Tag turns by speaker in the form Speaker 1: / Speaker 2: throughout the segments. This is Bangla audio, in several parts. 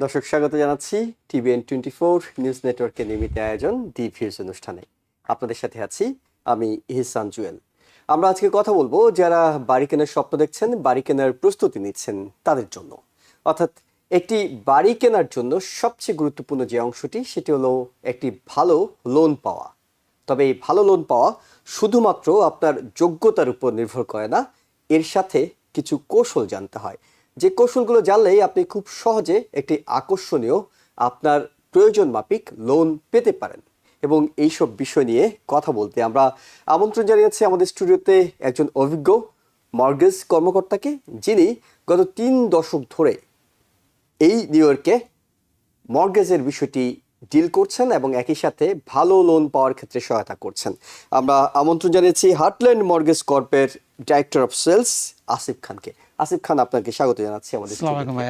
Speaker 1: দর্শক স্বাগত জানাচ্ছি TVN24 নিউজ নেটওয়ার্কের নিয়মিত আয়োজন দি ভিউজ অনুষ্ঠানে। আপনাদের সাথে আছি আমি ইহসান জুয়েল। আমরা আজকে কথা বলবো যারা বাড়ি কেনার স্বপ্ন দেখছেন, বাড়ি কেনার প্রস্তুতি নিচ্ছেন তাদের জন্য। অর্থাৎ একটি বাড়ি কেনার জন্য সবচেয়ে গুরুত্বপূর্ণ যে অংশটি সেটি হলো একটি ভালো লোন পাওয়া। তবে এই ভালো লোন পাওয়া শুধুমাত্র আপনার যোগ্যতার উপর নির্ভর করে না, এর সাথে কিছু কৌশল জানতে হয়। যে কৌশলগুলো জানলেই আপনি খুব সহজে একটি আকর্ষণীয় আপনার প্রয়োজন মাফিক লোন পেতে পারেন। এবং এইসব বিষয় নিয়ে কথা বলতে আমরা আমন্ত্রণ জানিয়েছি আমাদের স্টুডিওতে একজন অভিজ্ঞ মর্গেজ কর্মকর্তাকে, যিনি গত 3 দশক ধরে এই নিউ ইয়র্কে মর্গেজের বিষয়টি ডিল করছেন এবং একই সাথে ভালো লোন পাওয়ার ক্ষেত্রে সহায়তা করছেন। আমরা আমন্ত্রণ জানিয়েছি হার্টল্যান্ড মর্গেজ কর্পের ডাইরেক্টর অফ সেলস আসিফ খানকে। আসিফ খান, আপনাকে স্বাগত জানাচ্ছি আমাদের স্টুডিওতে।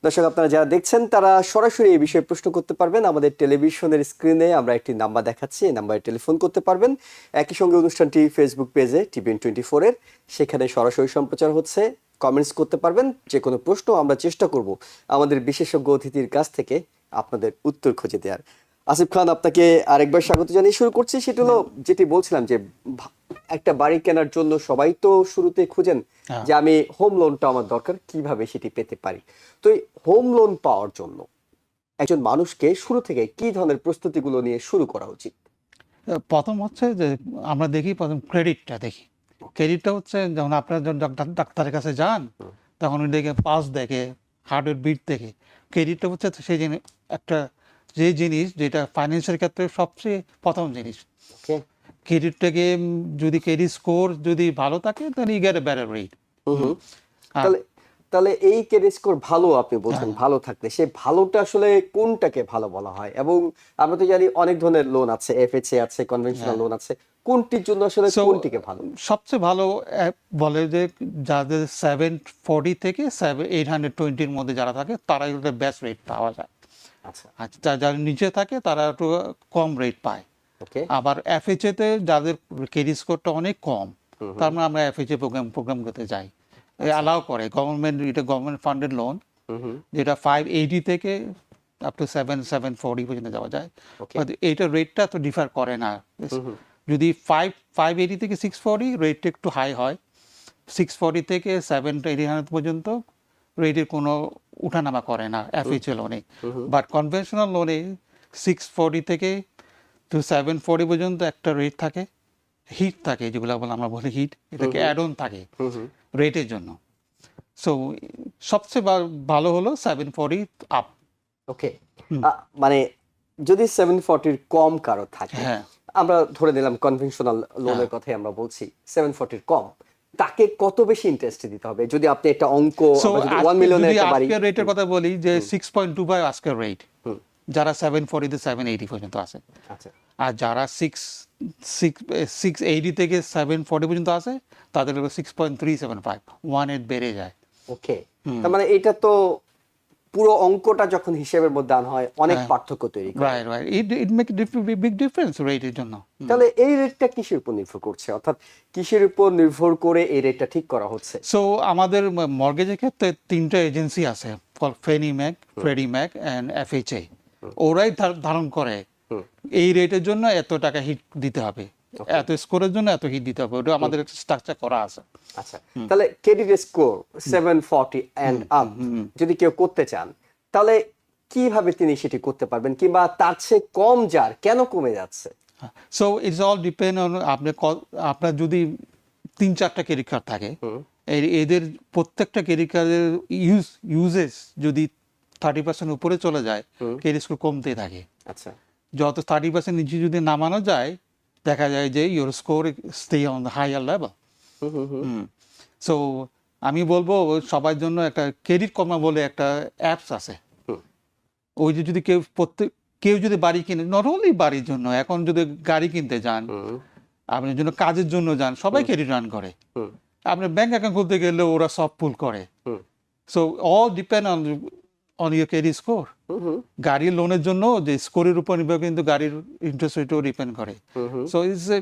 Speaker 1: দর্শক, আপনারা যারা দেখছেন তারা সরাসরি এই বিষয়ে প্রশ্ন করতে পারবেন। আমাদের টেলিভিশনের স্ক্রিনে আমরা একটি নাম্বার দেখাচ্ছি, এই নাম্বারে টেলিফোন করতে পারবেন। একই সঙ্গে অনুষ্ঠানটি ফেসবুক পেজে TVN24 এর, সেখানে সরাসরি সম্প্রচার হচ্ছে। কমেন্টস করতে পারবেন, যে কোনো প্রশ্ন আমরা চেষ্টা করব আমাদের বিশেষজ্ঞ অতিথির কাছ থেকে আপনাদের উত্তর খুঁজে দেওয়ার। আসিফ খান, আপনাকে আরেকবার স্বাগত জানিয়ে শুরু করছি। সেটা হলো যেটি বলছিলাম যে একটা বাড়ি কেনার জন্য সবাই তো শুরুতে খুঁজেন যে আমি হোম লোনটা আমার দরকার, কিভাবে সেটি পেতে পারি। তো এই হোম লোন পাওয়ার জন্য একজন মানুষকে শুরু থেকে কি ধরনের প্রস্তুতিগুলো নিয়ে শুরু করা উচিত?
Speaker 2: প্রথম হচ্ছে যে আমরা দেখি প্রথম ক্রেডিটটা দেখি। ক্রেডিটটা হচ্ছে যখন আপনার যখন ডাক্তারের কাছে যান তখন উনি দেখে পাস দেখে, হার্টের বিট দেখে। ক্রেডিটটা হচ্ছে সেই জিনিস, একটা যে জিনিস যেটা ফাইন্যান্সের ক্ষেত্রে সবচেয়ে প্রথম জিনিস। ক্রেডিটটাকে যদি ক্রেডিট স্কোর যদি ভালো থাকে তাহলে you get a better rate.
Speaker 1: তাহলে এই ক্রেডিট স্কোর ভালো, আপনি বলছেন ভালো থাকলে সে ভালোটা আসলে কোনটাকে ভালো বলা হয়? এবং আমরা তো জানি অনেক ধরনের লোন আছে, FHA আছে, কনভেনশনাল লোন আছে, কোনটির জন্য আসলে কোনটিকে ভালো?
Speaker 2: সবচেয়ে ভালো বলে যে যাদের 740 থেকে 820-র মধ্যে যারা থাকে তারাই বেস্ট রেট পাওয়া যায়। আচ্ছা, যারা নিচে থাকে তারা একটু কম রেট পায়। আবার FHA তে যাদের ক্রেডিট স্কোরটা অনেক কম, তার মানে আমরা FHA প্রোগ্রাম করতে যাই, অ্যালাউ করে গভর্নমেন্ট। এটা গভর্নমেন্ট ফান্ডেড লোন, যেটা 580 থেকে আপ টু 740 পর্যন্ত যাওয়া যায়। এইটা রেটটা তো ডিফার করে না। যদি 580 থেকে 640 রেটটা একটু হাই হয়, 640 থেকে 780 পর্যন্ত রেটের কোনো উঠানামা করে না FHA লোনে। বাট কনভেনশনাল লোনে 640 থেকে টু 740 পর্যন্ত একটা রেট থাকে, হিট থাকে, যেগুলো আমরা বলি হিট, এটাকে অ্যাড অন থাকে রেটের জন্য। সো সবচেয়ে ভালো হলো 740 আপ।
Speaker 1: ওকে, মানে যদি 740 কম কারো থাকে, আমরা ধরে নিলাম কনভেনশনাল লোনের কথাই আমরা বলছি, 740 কম, তাকে কত বেশি ইন্টারেস্ট দিতে হবে? যদি আপনি একটা অঙ্ক 1 মিলিয়নের একটা বাড়ি
Speaker 2: আজকের রেটের কথা বলি যে 6.25 আজকের রেট, যারা 740 থেকে 780 পর্যন্ত আছে।
Speaker 1: আচ্ছা,
Speaker 2: আর যারা 680 থেকে 740 পর্যন্ত আছে তাদের হলো 6.375, 1.8 বেড়ে যায়।
Speaker 1: ওকে, তার মানে এটা তো পুরো অঙ্কটা যখন হিসেবের মধ্যে আনা হয় অনেক পার্থক্য তৈরি করে।
Speaker 2: Right, it make big difference রেটের জন্য।
Speaker 1: তাহলে এই রেটটা কিসের উপর নির্ভর করছে, অর্থাৎ কিসের উপর নির্ভর করে এই রেটটা ঠিক করা হচ্ছে?
Speaker 2: সো আমাদের মর্গেজের ক্ষেত্রে 3টা এজেন্সি আছে, ফ্রেডি ম্যাক, অ্যান্ড FHA। ওরাই ধারণ করে এই রেটের জন্য এত টাকা হিট দিতে হবে, এত স্কোরের জন্য এত হিট দিতে হবে, ওটা আমাদের স্ট্রাকচার করা আছে।
Speaker 1: আচ্ছা, তাহলে ক্রেডিট স্কোর 740 এন্ড আপ যদি কেউ করতে চান, তাহলে কিভাবে তিনি সেটি করতে পারবেন, কিংবা তার চেয়ে কম যার কেন কমে যাচ্ছে?
Speaker 2: So it's all depend on আপনার যদি 3-4টা ক্রেডিট কার্ড থাকে, এদের প্রত্যেকটা ক্রেডিট কার্ডের ইউজেস যদি 30% উপরে চলে যায়, ক্রেডিট স্কোর কমতে থাকে।
Speaker 1: আচ্ছা,
Speaker 2: যত 30% নিচে যদি নামানো যায়, দেখা যায় যে your score stay on the higher level. So আমি বলবো সবার জন্য একটা ক্রেডিট কর্মা বলে একটা অ্যাপস আছে। ওই যে যদি কেউ যদি বাড়ি কিনে, নট অনলি বাড়ির জন্য, এখন যদি গাড়ি কিনতে যান, আপনার জন্য কাজের জন্য যান, সবাই ক্রেডিট রান করে। আপনার ব্যাংক অ্যাকাউন্ট খুলতে গেলে ওরা সব পুল করে। So all depend on your credit score. গাড়ির লোনের জন্য যে স্কোরের উপর নির্ভর, কিন্তু গাড়ির ইন্টারেস্ট রেটও ডিপেন্ড করে। So it's a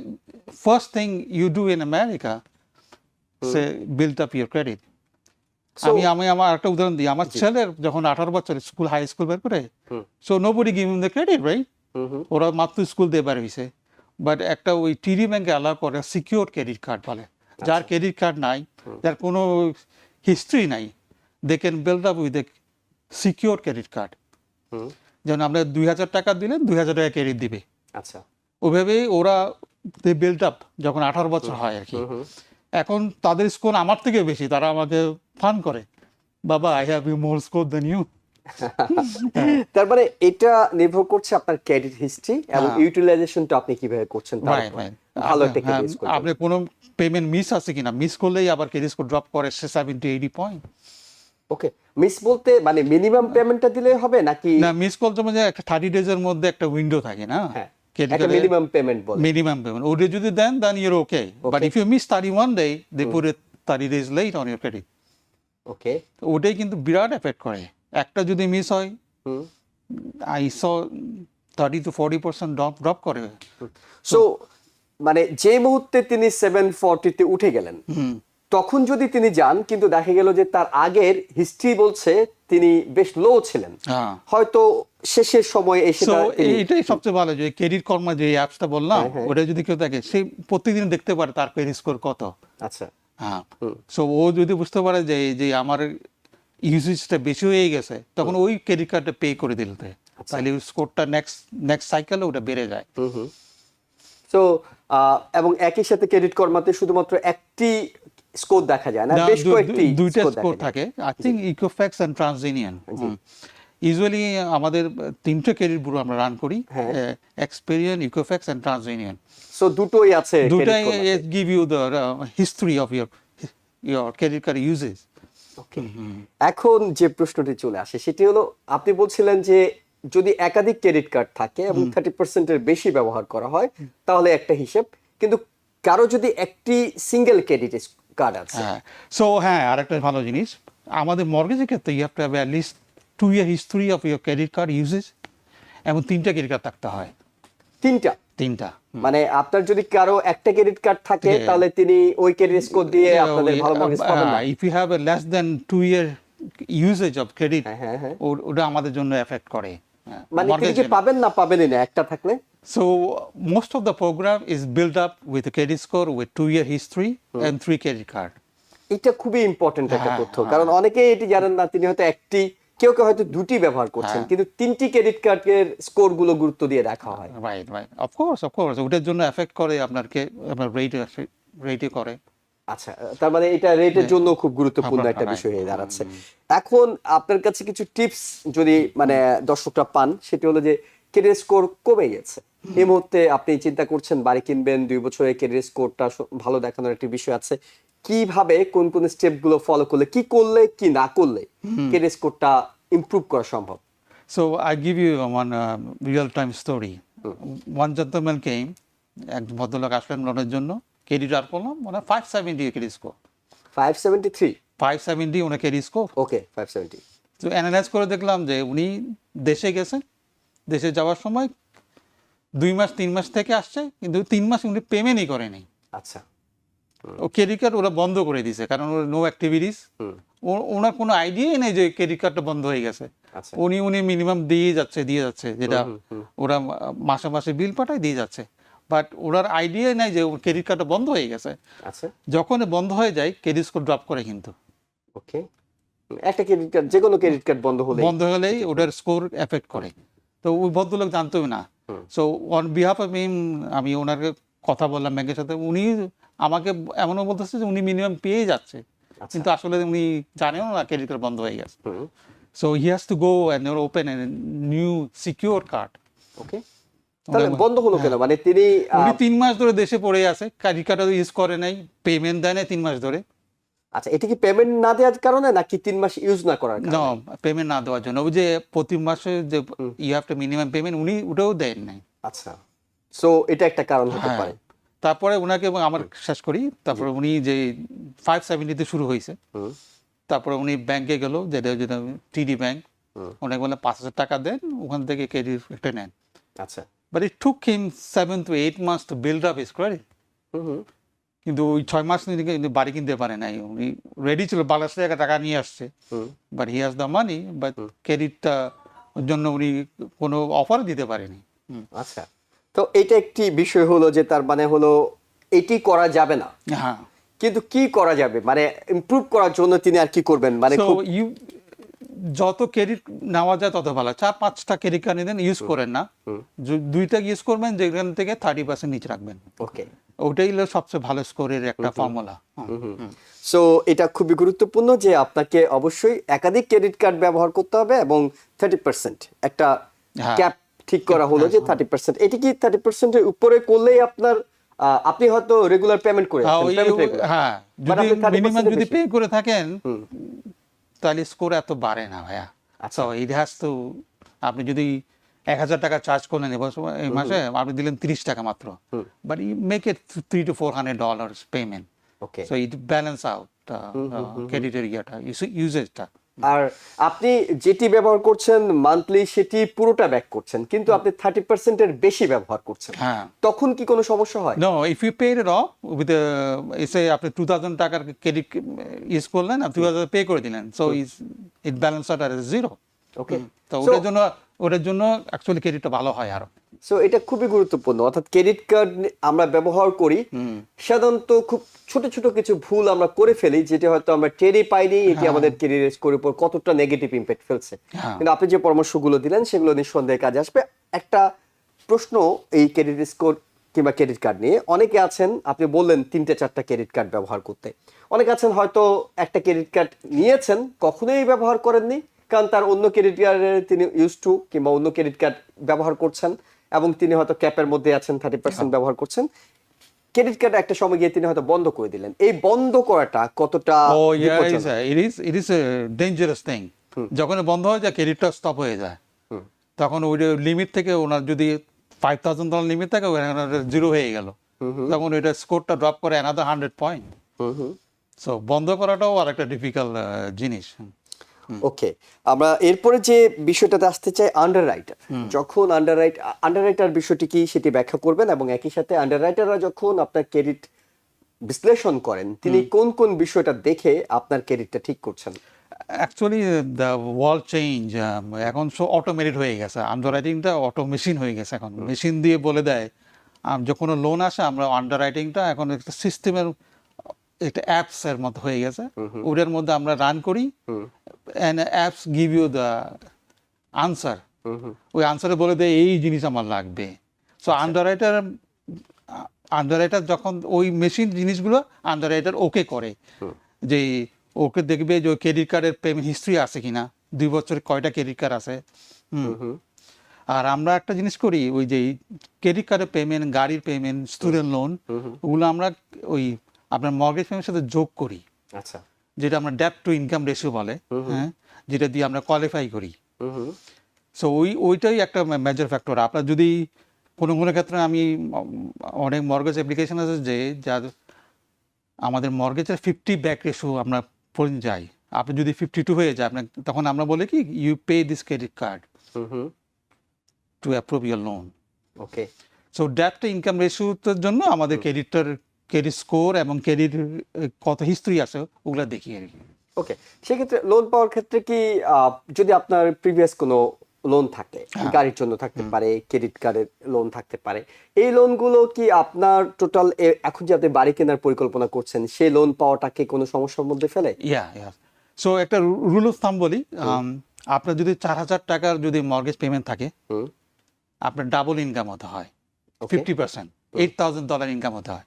Speaker 2: first thing you do in America, say build up your credit.
Speaker 1: So-
Speaker 2: আমি আমি আমার একটা উদাহরণ দিই, আমার ছেলের যখন 18 বছর স্কুল হাই স্কুল বের করে, so nobody give him the credit, right? ওরা মাত্র স্কুল দিয়ে বের হয়েছে, বাট একটা ওই টিডি ব্যাংকে অ্যালাউ করে সিকিউর ক্রেডিট কার্ড বলে, যার ক্রেডিট কার্ড নাই, যার কোনো হিস্ট্রি নাই, they can build up with a secure credit card. যেমন আপনার 2000 টাকা দিলেন, 2000 টাকা ক্রেডিট দিবে।
Speaker 1: আচ্ছা,
Speaker 2: ওইভাবেই ওরা দে বিল্ড আপ যখন 18 বছর হয় আর কি। এখন তাদের স্কোর আমার থেকে বেশি, তারা আমাকে ফান করে, বাবা I have you more score than you.
Speaker 1: তার মানে এটা নির্ভর করছে আপনার ক্রেডিট হিস্ট্রি এবং
Speaker 2: হ্যাঁ।
Speaker 1: ইউটিলাইজেশনটা আপনি কিভাবে করছেন তার
Speaker 2: রাইট
Speaker 1: উপর।
Speaker 2: রাইট।
Speaker 1: ভালো একটা ক্রেডিট স্কোর।
Speaker 2: আপনি কোনো পেমেন্ট মিস আছে কিনা, মিস করলেই আবার ক্রেডিট স্কোর ড্রপ করে 70-80 পয়েন্ট।
Speaker 1: ওকে, মিস বলতে মানে মিনিমাম পেমেন্টটা দিলে হবে নাকি?
Speaker 2: না, মিস করতে মানে একটা 30 days এর মধ্যে একটা উইন্ডো থাকে না,
Speaker 1: হ্যাঁ, একটা মিনিমাম পেমেন্ট বলে।
Speaker 2: মিনিমাম পেমেন্ট ওটা যদি দেন then you're okay, but if you miss 31 day they put it 30 days late on your credit.
Speaker 1: Okay,
Speaker 2: ওটাই কিন্তু বিরাট এফেক্ট করে। একটা যদি মিস হয়, আই স 30-40% ড্রপ করে।
Speaker 1: সো মানে যে মুহূর্তে তিনি 740 তে উঠে গেলেন, তখন যদি তিনি যান কিন্তু দেখা গেল যে তার আগের হিস্ট্রি বলছে তিনি বেশ লো ছিলেন,
Speaker 2: হ্যাঁ,
Speaker 1: হয়তো শেষের সময় এসে
Speaker 2: সো
Speaker 1: তিনি-
Speaker 2: এইটাই সবচেয়ে ভালো যে ক্রেডিট কর্মা যে অ্যাপসটা বললাম, ওটা যদি কেউ দেখে, সে প্রতিদিন দেখতে পারে তার ক্রেডিট স্কোর কত।
Speaker 1: আচ্ছা,
Speaker 2: হ্যাঁ, সো ও যদি বুঝতে পারে যে যে আমার ইউজেজটা বেশি হয়ে গেছে, তখন ওই ক্রেডিট কার্ডটা পে করে দিতে, তাহলে ওই স্কোরটা নেক্সট সাইকেলে ওটা বেড়ে যায়।
Speaker 1: সো এবং একই সাথে ক্রেডিট কর্মাতে শুধুমাত্র একটি স্কোর দেখা যায় না,
Speaker 2: না,
Speaker 1: বেশ কয়েকটি
Speaker 2: দুইটা
Speaker 1: স্কোর
Speaker 2: স্কোর
Speaker 1: দেখা যায়।
Speaker 2: থাকে, I think Equifax and TransUnion. Usually আমাদের তিনটে ক্রেডিট ব্যুরো আমরা রান করি, Experian, Equifax and TransUnion.
Speaker 1: So দুটোই আছে
Speaker 2: দুটাই
Speaker 1: credit card-এ।
Speaker 2: Give you the history of your credit card uses.
Speaker 1: Okay. এখন যে প্রশ্নটি চলে আসে সেটি হলো, আপনি বলছিলেন যে যদি একাধিক ক্রেডিট কার্ড থাকে এবং 30% এর বেশি ব্যবহার করা হয় তাহলে একটা হিসেব, কিন্তু কারো যদি একটি সিঙ্গেল ক্রেডিট কার্ড আছে,
Speaker 2: হ্যাঁ, সো হ্যাঁ, আরেকটা ভালো জিনিস, আমাদের মর্গেজের ক্ষেত্রে you have to have at least 2 year history of your credit card usages, এবং 3টা ক্রেডিট কার্ড থাকতে হয়।
Speaker 1: তিনটা মানে আপনার যদি কারো একটা ক্রেডিট কার্ড থাকে
Speaker 2: Yeah.
Speaker 1: তাহলে তিনি ওই ক্রেডিট স্কোর দিয়ে আপনাদের ভালো মর্গেজ পাবেন না।
Speaker 2: If you have a less than 2 year usages of credit,
Speaker 1: হ্যাঁ, হ্যাঁ।
Speaker 2: ওটা আমাদের জন্য এফেক্ট করে।
Speaker 1: মানে তিনি কি পাবেন না পাবেনই না একটা থাকলে?
Speaker 2: So most of the program is built up with a credit score with 2 year history and 3 credit card.
Speaker 1: এটা খুবই ইম্পর্টেন্ট একটা
Speaker 2: হ্যাঁ,
Speaker 1: তথ্য, কারণ অনেকেই এটি জানেন না, তিনি হয়তো একটি, কেউ কেউ হয়তো দুটি ব্যবহার করছেন, কিন্তু তিনটি ক্রেডিট কার্ডের স্কোর গুলো গুরুত্ব দিয়ে রাখা হয়।
Speaker 2: Right, right. Of course. ওটার জন্য এফেক্ট করে আপনার রেটে করে।
Speaker 1: আচ্ছা, তার মানে এটা রেটের জন্য খুব গুরুত্বপূর্ণ একটা
Speaker 2: Right.
Speaker 1: বিষয় হয়ে দাঁড়াচ্ছে। এখন আপনার কাছে কিছু টিপস যদি মানে দর্শকরা পান, সেটি হলো যে ক্রেডিট স্কোর কমে গেছে, এই মুহূর্তে আপনি চিন্তা করছেন বাড়ি কিনবেন, 2 বছরের ক্রেডিট স্কোরটা ভালো দেখানোর একটি বিষয় আছে, কিভাবে কোন কোন স্টেপ গুলো ফলো করলে, কি করলে কি না করলে ক্রেডিট স্কোরটা ইমপ্রুভ করা সম্ভব?
Speaker 2: So I give you one real time story. One gentleman came, এক ভদ্রলোক আসলেন লোনের জন্য, ক্রেডিট আর করলাম, মানে 570 ক্রেডিট স্কোর,
Speaker 1: 573
Speaker 2: 570 ওনার ক্রেডিট স্কোর।
Speaker 1: ওকে, 570
Speaker 2: তো অ্যানালাইজ করে দেখলাম যে উনি দেশে গেছেন, দেশে যাওয়ার সময় 2 মাস 3 মাস থেকে আসছে, কিন্তু 3 মাস উনি পেমেন্টই করেনি।
Speaker 1: আচ্ছা,
Speaker 2: ও ক্রেডিট কার্ড ওরা বন্ধ করে দিয়েছে, কারণ ওর নো অ্যাক্টিভিটিস, ওনার কোনো আইডিয়াই নেই যে ক্রেডিট কার্ডটা বন্ধ হয়ে গেছে।
Speaker 1: আচ্ছা,
Speaker 2: উনি মিনিমাম দিয়ে যাচ্ছে, যেটা ওরা মাসে মাসে বিল পাঠায় দিয়ে যাচ্ছে, বাট ওনার আইডিয়াই নাই যে ক্রেডিট কার্ডটা বন্ধ হয়ে গেছে।
Speaker 1: আচ্ছা,
Speaker 2: যখন বন্ধ হয়ে যায় ক্রেডিট স্কোর ড্রপ করে, কিন্তু
Speaker 1: ওকে, একটা ক্রেডিট কার্ড, যে কোনো ক্রেডিট কার্ড বন্ধ হলেই
Speaker 2: ওটার স্কোর এফেক্ট করে। তো ওই ভদ্রলোক জানতোই না। So on behalf of him আমি ওনাকে কথা বললাম ব্যাংকের সাথে, উনি আমাকে এমনও বলতেছে যে উনি মিনিমাম পেয়ে যাচ্ছে, কিন্তু আসলে উনি জানেও না ক্রেডিট কার্ড বন্ধ হয়ে গেছে। So he has to go and open a new secure card.
Speaker 1: Okay, তাহলে বন্ধ হলো কেন? মানে তিনি
Speaker 2: উনি 3 মাস ধরে দেশে পড়ে আছে, ক্রেডিট কার্ড ইউজ করে নাই, পেমেন্ট দেয় না 3 মাস ধরে।
Speaker 1: আচ্ছা, এটা কি পেমেন্ট না দেওয়ার কারণে নাকি 3 মাস ইউজ না করার কারণে?
Speaker 2: না, পেমেন্ট না দেওয়ার জন্য, ওই যে প্রতি মাসে যে you have to minimum payment, উনি ওটাও দেন নাই।
Speaker 1: আচ্ছা, সো এটা একটা কারণ হতে পারে।
Speaker 2: তারপরে ওনাকে, এবং আমার শেষ করি, তারপরে উনি যে 570 শুরু হয়েছে, তারপরে উনি ব্যাংকে গেল, যেটা টিডি ব্যাংক, ওনাকে বললেন 5,000 টাকা দেন, ওখান থেকে ক্রেডিট একটা নেন।
Speaker 1: আচ্ছা,
Speaker 2: but it took him 7 to 8 months to build up his credit. কিন্তু ওই 6 মাস কিন্তু বাড়ি কিনতে পারে নাই, উনি রেডি ছিল 22 লাখ টাকা নিয়ে আসছে, but he has the money, but ক্রেডিটটা জন্য উনি কোনো অফার দিতে পারেনি।
Speaker 1: আচ্ছা, তো এটা একটি বিষয় হলো যে তার মানে হলো এটি করা যাবে না,
Speaker 2: হ্যাঁ,
Speaker 1: কিন্তু কি করা যাবে মানে ইমপ্রুভ করার জন্য তিনি আর কি করবেন মানে
Speaker 2: So,
Speaker 1: খুব
Speaker 2: যত ক্রেডিট নেওয়া যায় তত ভালো, 4-5টা ক্রেডিট কার্ড নিতেন, ইউজ করেন না, দুইটা ইউজ করবেন যেখান থেকে 30% নিচে রাখবেন,
Speaker 1: ওকে।
Speaker 2: ওটাই হলো সবচেয়ে ভালো স্কোরের একটা ফর্মুলা।
Speaker 1: সো এটা খুবই গুরুত্বপূর্ণ যে আপনাকে অবশ্যই একাধিক ক্রেডিট কার্ড ব্যবহার করতে হবে এবং 30% একটা
Speaker 2: হ্যাঁ।
Speaker 1: ক্যাপ ঠিক করা হলো যে 30%, এটি কি 30% এর উপরে করলেই আপনার আপনি হয়তো রেগুলার পেমেন্ট করে
Speaker 2: হ্যাঁ,
Speaker 1: আছেন, payment regular।
Speaker 2: হ্যাঁ,
Speaker 1: But
Speaker 2: যদি
Speaker 1: আপনি 30%
Speaker 2: মিনিমাম
Speaker 1: এর
Speaker 2: যদি
Speaker 1: বেশি।
Speaker 2: পে করে থাকেন তাহলে স্কোর এত বাড়ে না ভাইয়া।
Speaker 1: আচ্ছা।
Speaker 2: সো ইট হ্যাজ টু, আপনি যদি 1,000 টাকা চার্জ করলেন এই মাসে, আপনি দিলেন 30 টাকা মাত্র, but you make it $300 to $400 পেমেন্ট,
Speaker 1: okay.
Speaker 2: So it balance out ক্রেডিটের ইয়াটা, ইউজেজটা।
Speaker 1: আর আপনি যেটি ব্যবহার করছেন মান্থলি সেটি পুরোটা ব্যাক করছেন, কিন্তু আপনি 30% এর বেশি ব্যবহার করছেন,
Speaker 2: হ্যাঁ।
Speaker 1: তখন কি কোনো সমস্যা হয়?
Speaker 2: No, if you paid it off with say আপনি 2000 টাকার ক্রেডিট ইউজ করলেন আর 2000 পে করে দিলেন, so it balance out as zero.
Speaker 1: Okay.
Speaker 2: তো ওটার জন্য অ্যাকচুয়ালি ক্রেডিটটা ভালো হয় আরো।
Speaker 1: সো এটা খুবই গুরুত্বপূর্ণ, অর্থাৎ ক্রেডিট কার্ড আমরা ব্যবহার করি সাধারণত খুব ছোট ছোট কিছু ভুল আমরা করে ফেলি যেটা হয়তো আমরা টেরই পাইনি এটি আমাদের ক্রেডিট স্কোরের উপর কতটা নেগেটিভ ইমপ্যাক্ট ফেলছে।
Speaker 2: হ্যাঁ।
Speaker 1: কিন্তু আপনি যে পরামর্শগুলো দিলেন সেগুলো নিঃসন্দেহে কাজে আসবে। একটা প্রশ্ন এই ক্রেডিট স্কোর কিংবা ক্রেডিট কার্ড নিয়ে, অনেকে আছেন আপনি বললেন 3-4টা ক্রেডিট কার্ড ব্যবহার করতে, অনেকে আছেন হয়তো একটা ক্রেডিট কার্ড নিয়েছেন কখনোই ব্যবহার করেননি, কারণ তার অন্য ক্রেডিট কার্ডে তিনি ইউজ টু কিংবা অন্য ক্রেডিট কার্ড ব্যবহার করছেন এবং তিনি হয়তো ক্যাপের মধ্যে আছেন, 30% ব্যবহার করছেন, ক্রেডিট কার্ড একটা সময় গিয়ে তিনি হয়তো বন্ধ করে দিলেন। এই বন্ধ করাটা কতটা বিপজ্জনক?
Speaker 2: It is a dangerous thing. যখন বন্ধ হয়ে যায় ক্রেডিটটা স্টপ হয়ে যায়, তখন ওই লিমিট থেকে ওনার যদি $5,000 লিমিট থাকে ওখানে জিরো হয়ে গেল, তখন ওইটা স্কোরটা ড্রপ করে another 100 পয়েন্ট। সো বন্ধ করাটাও আর একটা ডিফিকাল্ট জিনিস।
Speaker 1: ওকে, আমরা এরপরে যে বিষয়টাতে আসতে চাই, আন্ডাররাইটার। যখন আন্ডাররাইটার বিষয়টি কি সেটি ব্যাখ্যা করবেন, এবং একই সাথে আন্ডাররাইটাররা যখন আপনার ক্রেডিট বিশ্লেষণ করেন তিনি কোন কোন বিষয়টা দেখে আপনার ক্রেডিটটা ঠিক করছেন?
Speaker 2: অ্যাকচুয়ালি দ্য ওয়ার্ল্ড চেঞ্জ, এখন সো অটোমেটেড হয়ে গেছে, আন্ডাররাইটিংটা অটো মেশিন হয়ে গেছে, এখন মেশিন দিয়ে বলে দেয়। যখন লোন আসে আমরা আন্ডাররাইটিংটা এখন একটা সিস্টেমের একটা অ্যাপস এর মতো হয়ে গেছে, ওটার মধ্যে আমরা রান করি and apps give you the answer, ওই আনসারে বলে দেয় এই জিনিস আমার লাগবে। সো আন্ডাররাইটার যখন ওই মেশিন জিনিসগুলো আন্ডাররাইটার ওকে করে, যে ওকে দেখবে যে ওই ক্রেডিট কার্ডের পেমেন্ট হিস্ট্রি আছে কিনা, 2 বছরের কয়টা ক্রেডিট কার্ড আছে। আর আমরা একটা জিনিস করি, ওই যে ক্রেডিট কার্ডের পেমেন্ট, গাড়ির পেমেন্ট, স্টুডেন্ট লোন, ওগুলো আমরা ওই আপনার মর্গেজ পেমেন্টের সাথে যোগ করি।
Speaker 1: আচ্ছা,
Speaker 2: যেটা আমরা ডেট টু ইনকাম রেশিও বলে, হ্যাঁ, যেটা দিয়ে আমরা কোয়ালিফাই করি। সো ওইটাই একটা মেজর ফ্যাক্টর। আপনার যদি কোনো ক্ষেত্রে আমি অনেক মর্গেজ অ্যাপ্লিকেশন আছে যে যার আমাদের মর্গেজের 50 ব্যাক রেশিও আমরা পড়ে যাই, আপনি যদি 52 হয়ে যায় আপনার, তখন আমরা বলি কি you pay this credit card to approve your loan.
Speaker 1: Okay.
Speaker 2: So debt to income রেশিওর জন্য আমাদের ক্রেডিট স্কোর এবং ক্রেডিট কত হিস্ট্রি আছে ওগুলো দেখি আর কি।
Speaker 1: ওকে, সেক্ষেত্রে লোন পাওয়ার ক্ষেত্রে কি যদি আপনার প্রিভিয়াস কোনো লোন থাকে, গাড়ির জন্য থাকতে পারে, ক্রেডিট কার্ডের লোন থাকতে পারে, এই লোনগুলো কি আপনার টোটাল এখন যে আপনি বাড়ি কেনার পরিকল্পনা করছেন সেই লোন পাওয়াটাকে কোনো সমস্যার মধ্যে ফেলে?
Speaker 2: ইয়া সো একটা রুল অফ থাম্ব বলি, আপনার যদি 4,000 টাকার যদি মর্গেজ পেমেন্ট থাকে, আপনার ডাবল ইনকাম হতে হয়, 50%, $8,000 ইনকাম হতে হয়।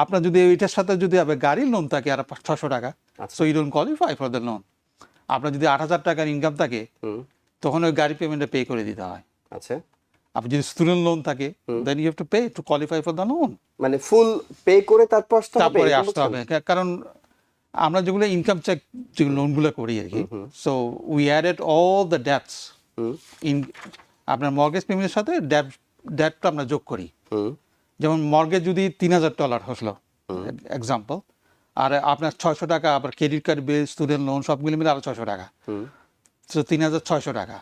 Speaker 2: আপনার যদি এটার সাথে যদি আপনার গাড়ির লোন থাকে আর 600 টাকা, so you don't qualify for the loan. আপনার যদি 8,000 টাকার ইনকাম থাকে তখন ওই গাড়ি পেমেন্টটা পে করে দিতে হয়।
Speaker 1: আচ্ছা,
Speaker 2: আপনি যদি স্টুডেন্ট লোন থাকে then you have to pay to qualify for the loan,
Speaker 1: মানে ফুল পে করে
Speaker 2: তারপরে আসতে হবে। কারণ আমরা যেগুলো ইনকাম চেক যে লোনগুলো করি আর কি, so we added all the dates in আপনার মর্গেজ পেমেন্টের সাথে ডেটটা আমরা যোগ করি। যেমন মর্গেজ যদি $3,000 হলো এক্সাম্পল, আর আপনার 600 টাকা আবার ক্রেডিট কার্ড বিল, স্টুডেন্ট লোন সবগুলো মিলে আরো 600 টাকা, তো 3,600 টাকা।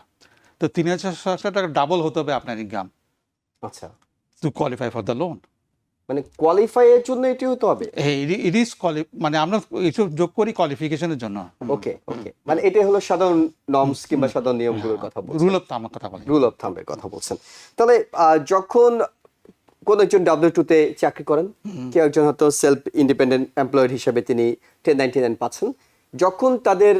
Speaker 2: তো 3,600 টাকা ডাবল হতে হবে আপনার ইনকাম,
Speaker 1: আচ্ছা,
Speaker 2: two qualify for the loan.
Speaker 1: মানে কোয়ালিফাই এর জন্য এটি হতে হবে।
Speaker 2: ইট ইজ মানে আমরা এসব যোগ করি কোয়ালিফিকেশনের জন্য।
Speaker 1: ওকে ওকে, মানে এটা হলো সাধারণ নর্মস কিংবা সাধারণ নিয়মগুলোর কথা বলছেন,
Speaker 2: রুল অফ থামের কথা বলি।
Speaker 1: রুল অফ থাম্বের কথা বলছেন। তাহলে যখন কোন একজন W2 তে চাকরি করেন, কেউ একজন হয়তো সেলফ ইন্ডিপেন্ডেন্ট এমপ্লয়েড হিসেবে তিনি 1099 পাচ্ছেন, যখন তাদের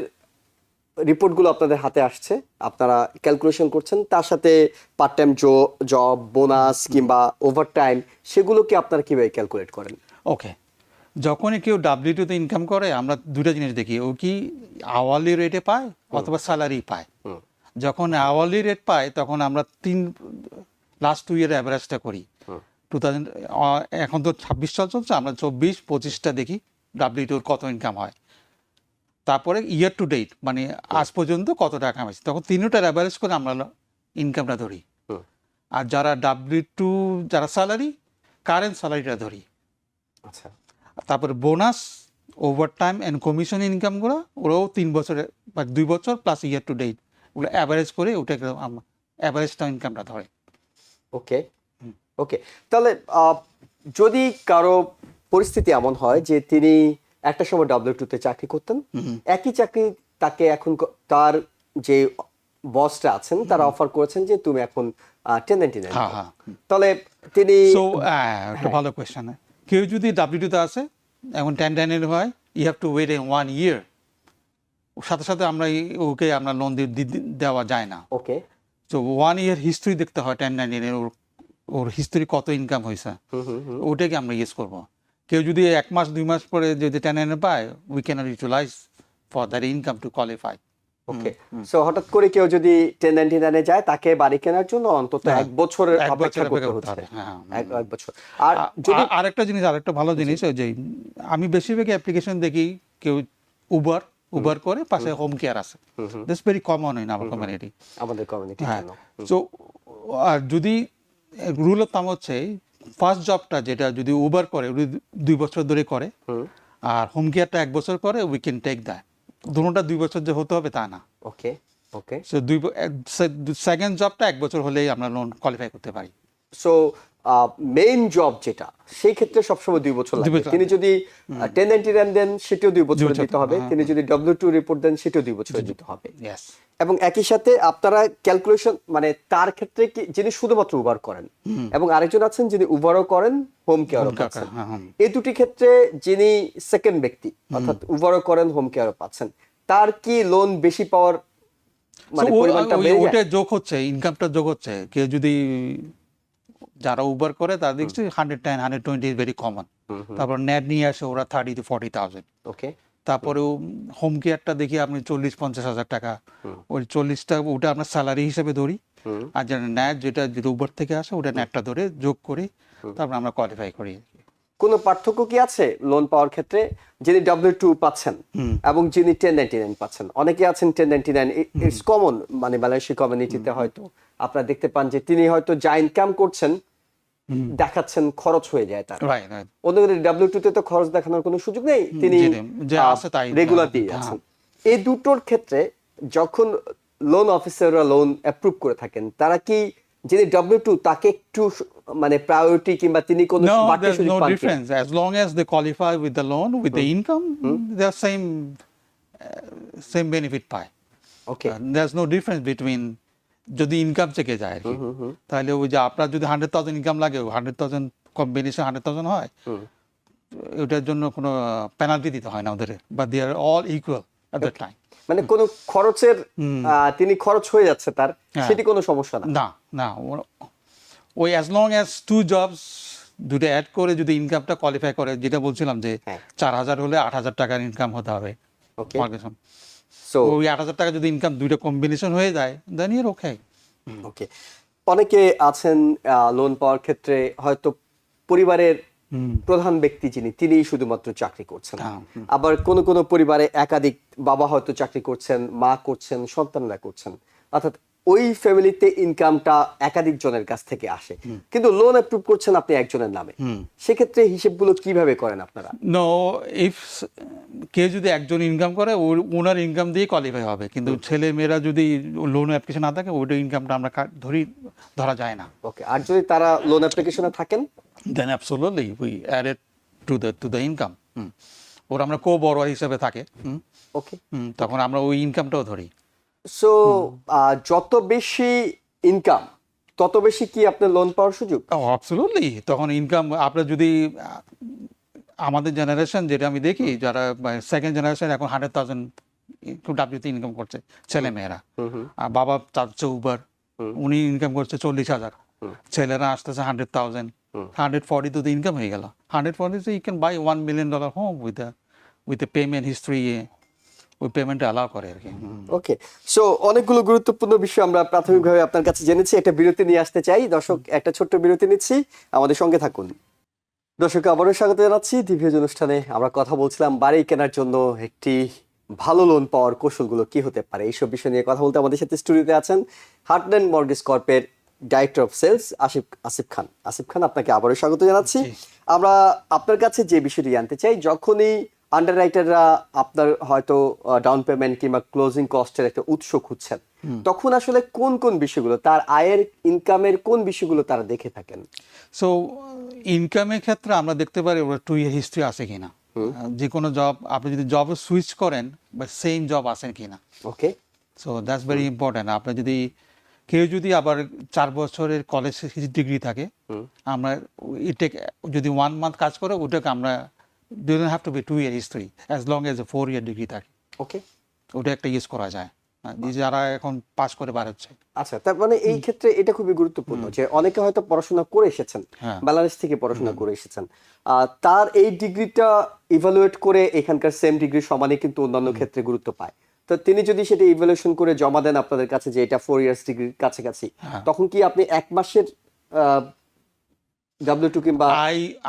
Speaker 1: রিপোর্টগুলো আপনাদের হাতে আসছে, আপনারা ক্যালকুলেশন করছেন, তার সাথে পার্ট টাইম জব, বোনাস কিংবা ওভারটাইম, সেগুলোকে আপনারা কিভাবে ক্যালকুলেট করেন?
Speaker 2: ওকে, যখনই কেউ W2 তে ইনকাম করে আমরা দুটো জিনিস দেখি, ও কি আওয়ারলি রেটে পায় অথবা স্যালারি পায়। যখন আওয়ারলি রেট পায় তখন আমরা লাস্ট 2 ইয়ার অ্যাভারেজটা করি। 2000 এখন তো 26 সাল চলছে, আমরা 24-25টা দেখি W2 কত ইনকাম হয়, তারপরে ইয়ার টু ডেট মানে আজ পর্যন্ত কত টাকা কামাইছে, তখন তিনটার অ্যাভারেজ করে আমরা ইনকামটা ধরি। আর যারা W2 যারা স্যালারি, কারেন্ট স্যালারিটা ধরি।
Speaker 1: আচ্ছা,
Speaker 2: তারপরে বোনাস, ওভারটাইম অ্যান্ড কমিশন ইনকামগুলো ওরাও 3 বছরের বা 2 বছর প্লাস ইয়ার টু ডেট ওগুলো অ্যাভারেজ করে ওটাকে অ্যাভারেজটা ইনকামটা ধরে।
Speaker 1: ওকে ওকে, তাহলে যদি কারো পরিস্থিতি এমন হয় যে তিনি একটা সময় W2 তে চাকরি করতেন, একই চাকরি তাকে এখন তার যে বসটা আছেন তারা অফার করেছেন যে তুমি এখন 1099, তাহলে তিনি
Speaker 2: একটা ভালো কোয়েশ্চেন। কেউ যদি W2 তে আসে এখন 1099 হয়, ইউ হ্যাভ টু ওয়েট 1 ইয়ার, সাথে সাথে আমরা ওকে আমরা লোন দেওয়া যায় না।
Speaker 1: ওকে,
Speaker 2: তো 1 ইয়ার হিস্ট্রি দেখতে হয় 1099 ওর হিস্ট্রি কত ইনকাম হয়েছে, ওটাকে আমরা ইউজ করবো। কেউ যদি 1 মাস 2 মাস পরে যদি 1099 পায়, we can't utilise for that income to qualify.
Speaker 1: Okay, so হঠাৎ করে কেউ যদি 1099 এ যায়, তাকে বাড়ি কেনার জন্য অন্তত 1 বছরের অপেক্ষা করতে হচ্ছে। এক বছর। আর যদি
Speaker 2: আরেকটা জিনিস, আরেকটা ভালো জিনিস, ওই যে আমি বেশিরভাগ অ্যাপ্লিকেশন দেখি কেউ উবার করে, পাশে হোম কেয়ার আছে। This very common in our community,
Speaker 1: আমাদের কমিউনিটি।
Speaker 2: সো আর যদি রুল অফ থাম হচ্ছে ফার্স্ট জবটা যেটা যদি উবার করে 2 বছর ধরে করে, আর হোম কেয়ারটা 1 বছর করে, উই ক্যান টেক দ্যাট। দুটোটা 2 বছর যে হতে হবে তা না।
Speaker 1: ওকে ওকে,
Speaker 2: সো সেকেন্ড জবটা 1 বছর হলেই আমরা লোন কোয়ালিফাই করতে পারি।
Speaker 1: সো মেইন জব যেটা, সেই ক্ষেত্রে সবসময় 2 বছর লাগবে। তিনি যদি 1099 দেন সেটাও 2 বছর দিতে হবে, তিনি যদি W2 রিপোর্ট দেন সেটাও 2 বছর দিতে হবে। এবং একই সাথে আপনারা ক্যালকুলেশন, মানে তার ক্ষেত্রে কি যিনি শুধুমাত্র উবার করেন এবং আরেকজন আছেন যিনি উবারও করেন, হোম কেয়ারও পাচ্ছেন, এই দুটি ক্ষেত্রে যিনি সেকেন্ড ব্যক্তি অর্থাৎ উবারও করেন, হোম কেয়ারও পাচ্ছেন, তার কি লোন বেশি পাওয়ার মানে পরিমাণটা বেড়ে যায়?
Speaker 2: ওটা যোগ হচ্ছে, ইনকামটা যোগ হচ্ছে। কেউ যদি যারা উবার করে তাদের দেখছি 110 120 ইজ ভেরি কমন। তারপর নেট নিয়ে আসে ওরা 30 to 40,000।
Speaker 1: ওকে,
Speaker 2: তারপরে হোম কেয়ারটা দেখি আপনি 40-50 হাজার টাকা, ওই 40টা ওটা আমরা স্যালারি হিসেবে ধরি। আর যেটা নেট, যেটা উবার থেকে আসে, ওটা নেটটা ধরে যোগ করি, তারপর আমরা কোয়ালিফাই করি।
Speaker 1: কোনো পার্থক্য কি আছে লোন পাওয়ার ক্ষেত্রে যিনি W2 পাচ্ছেন এবং যিনি 1099 পাচ্ছেন? অনেকে আছেন 1099, ইটস কমন, মানে বাংলাদেশি কমিউনিটিতে হয়তো আপনারা দেখতে পান যে তিনি হয়তো যা ইনকাম করছেন দেখাচ্ছেন খরচ হয়ে যায় তার। ওদের W2 তে তো খরচ দেখানোর কোনো সুযোগ নেই, তিনি রেগুলার দিয়ে আছেন। এই দুটোর ক্ষেত্রে যখন লোন অফিসাররা লোন অ্যাপ্রুভ করে থাকেন, তারা কি যিনি W2 তাকে একটু মানে প্রায়োরিটি কিংবা তিনি কোনো বাড়তি সুযোগ পান?
Speaker 2: No difference as long as they qualify with the loan with the income, they are same benefit পায়।
Speaker 1: ওকে,
Speaker 2: there's no difference between যদি ইনকাম চেকে যায় আর কি, তাহলে ওই যে আপনার যদি 100,000 ইনকাম লাগে, 100,000 কম্বিনেশন 100,000 হয়, ওটার জন্য কোনো পেনাল্টি দিতে হয় না ওদের, বা they are all equal at that time.
Speaker 1: মানে কোনো খরচের তিনি খরচ হয়ে যাচ্ছে তার, সেটি কোনো সমস্যা না।
Speaker 2: না না, ওই অ্যাজ লং অ্যাজ 2 জবস দুটো অ্যাড করে যদি ইনকামটা কোয়ালিফাই করে, যেটা বলছিলাম যে 4,000 হলে 8,000 টাকার ইনকাম হতে হবে।
Speaker 1: ওকে,
Speaker 2: সো ওই 8,000 টাকা যদি ইনকাম দুইটা কম্বিনেশন হয়ে যায়, দেন ইউর ওকে।
Speaker 1: ওকে, অনেকে আছেন লোন পাওয়ার ক্ষেত্রে হয়তো পরিবারের প্রধান ব্যক্তি যিনি, তিনি শুধুমাত্র চাকরি করছেন, আবার কোন কোন পরিবারে একাধিক, বাবা হয়তো চাকরি করছেন, মা করছেন, সন্তানরা করছেন, অর্থাৎ ওই ফ্যামিলিতে ইনকামটা একাধিক জনের কাছ থেকে আসে, কিন্তু লোন অ্যাপ্রুভ করছেন আপনি একজনের নামে, সেক্ষেত্রে হিসেবগুলো কিভাবে করেন আপনারা?
Speaker 2: নো, ইফ কেউ যদি একজন ইনকাম করে, ওনার ইনকাম দিয়ে কোয়ালিফাই হবে, কিন্তু ছেলে মেয়েরা যদি লোন অ্যাপ্লিকেশন না থাকে, ওইটা ইনকামটা আমরা ধরা যায় না।
Speaker 1: ওকে, আর যদি তারা লোন অ্যাপ্লিকেশনে থাকেন?
Speaker 2: then absolutely we add it to the income. ওরা আমরা co-borrower হিসেবে থাকে,
Speaker 1: ওকে।
Speaker 2: তখন আমরা ওই ইনকামটাও ধরি।
Speaker 1: সো যত বেশি ইনকাম তত বেশি কি আপনার লোন পাওয়ার সুযোগ?
Speaker 2: অ্যাবসলিউটলি, তখন ইনকাম আপনার যদি আমাদের জেনারেশন যেটা আমি দেখি, যারা সেকেন্ড জেনারেশন এখন 100,000 ডাব্লিউতে ইনকাম করছে ছেলে মেয়েরা। বাবা চাচ্ছে উবার, উনি ইনকাম করছে 40,000, ছেলেরা আসতেছে 100,000, 140 তো ইনকাম হয়ে গেল। 140 you can buy $1 million home with a payment history, ওই পেমেন্টটা অ্যালাউ করে আর কি।
Speaker 1: ওকে, সো অনেকগুলো গুরুত্বপূর্ণ বিষয় আমরা প্রাথমিকভাবে আপনার কাছে জেনেছি। একটা বিরতি নিয়ে আসতে চাই দর্শক, একটা ছোট্ট বিরতি নিচ্ছি, আমাদের সঙ্গে থাকুন। দর্শক আবারও স্বাগত জানাচ্ছি দিভিউজ অনুষ্ঠানে। আমরা কথা বলছিলাম বাড়ি কেনার জন্য একটি ভালো লোন পাওয়ার কৌশলগুলো কি হতে পারে, এইসব বিষয় নিয়ে কথা বলতে আমাদের সাথে স্টুডিওতে আছেন হার্টল্যান্ড মর্টগেজ কর্পের director of sales Asif Khan. Asif Khan, আপনাকে আবারও স্বাগত জানাচ্ছি। আমরা আপনার কাছে যে বিষয়টি জানতে চাই, যখনই আন্ডাররাইটাররা আপনার হয়তো ডাউন পেমেন্ট কিংবা ক্লোজিং কস্টের একটা উৎস খুঁজছেন, তখন আসলে কোন কোন বিষয়গুলো, তার আয়ের ইনকামের কোন বিষয়গুলো তারা দেখে থাকেন?
Speaker 2: সো ইনকামের ক্ষেত্রে আমরা দেখতে পারি ওরা 2 year হিস্ট্রি আছে কিনা, যে কোনো জব আপনি যদি জবে সুইচ করেন বা সেম জব আসেন কিনা।
Speaker 1: ওকে,
Speaker 2: সো দ্যাটস ভেরি ইম্পর্টেন্ট। আপনার যদি কেউ যদি আবার 4 বছরের কলেজ ডিগ্রি থাকে, আমরা যদি 1 month কাজ করে ওটাকে আমরা doesn't have to be 2 year history as long as a 4 year degree থাকে।
Speaker 1: ওকে,
Speaker 2: ওটা একটা ইউজ করা যায় যারা এখন পাস করে বার হচ্ছে।
Speaker 1: আচ্ছা, তার মানে এই ক্ষেত্রে এটা খুবই গুরুত্বপূর্ণ যে অনেকে হয়তো পড়াশোনা করে এসেছেন, বাংলাদেশ থেকে পড়াশোনা করে এসেছেন, তার এই ডিগ্রিটা ইভালুয়েট করে এখানকার সেম ডিগ্রি সমানে কিন্তু অন্যান্য ক্ষেত্রে গুরুত্ব পায়। তো তিনি যদি সেটা ইভালুয়েশন করে জমা দেন আপনাদের কাছে যে এটা 4 years ডিগ্রির কাছাকাছি, তখন কি আপনি 1 মাসের W2 কিংবা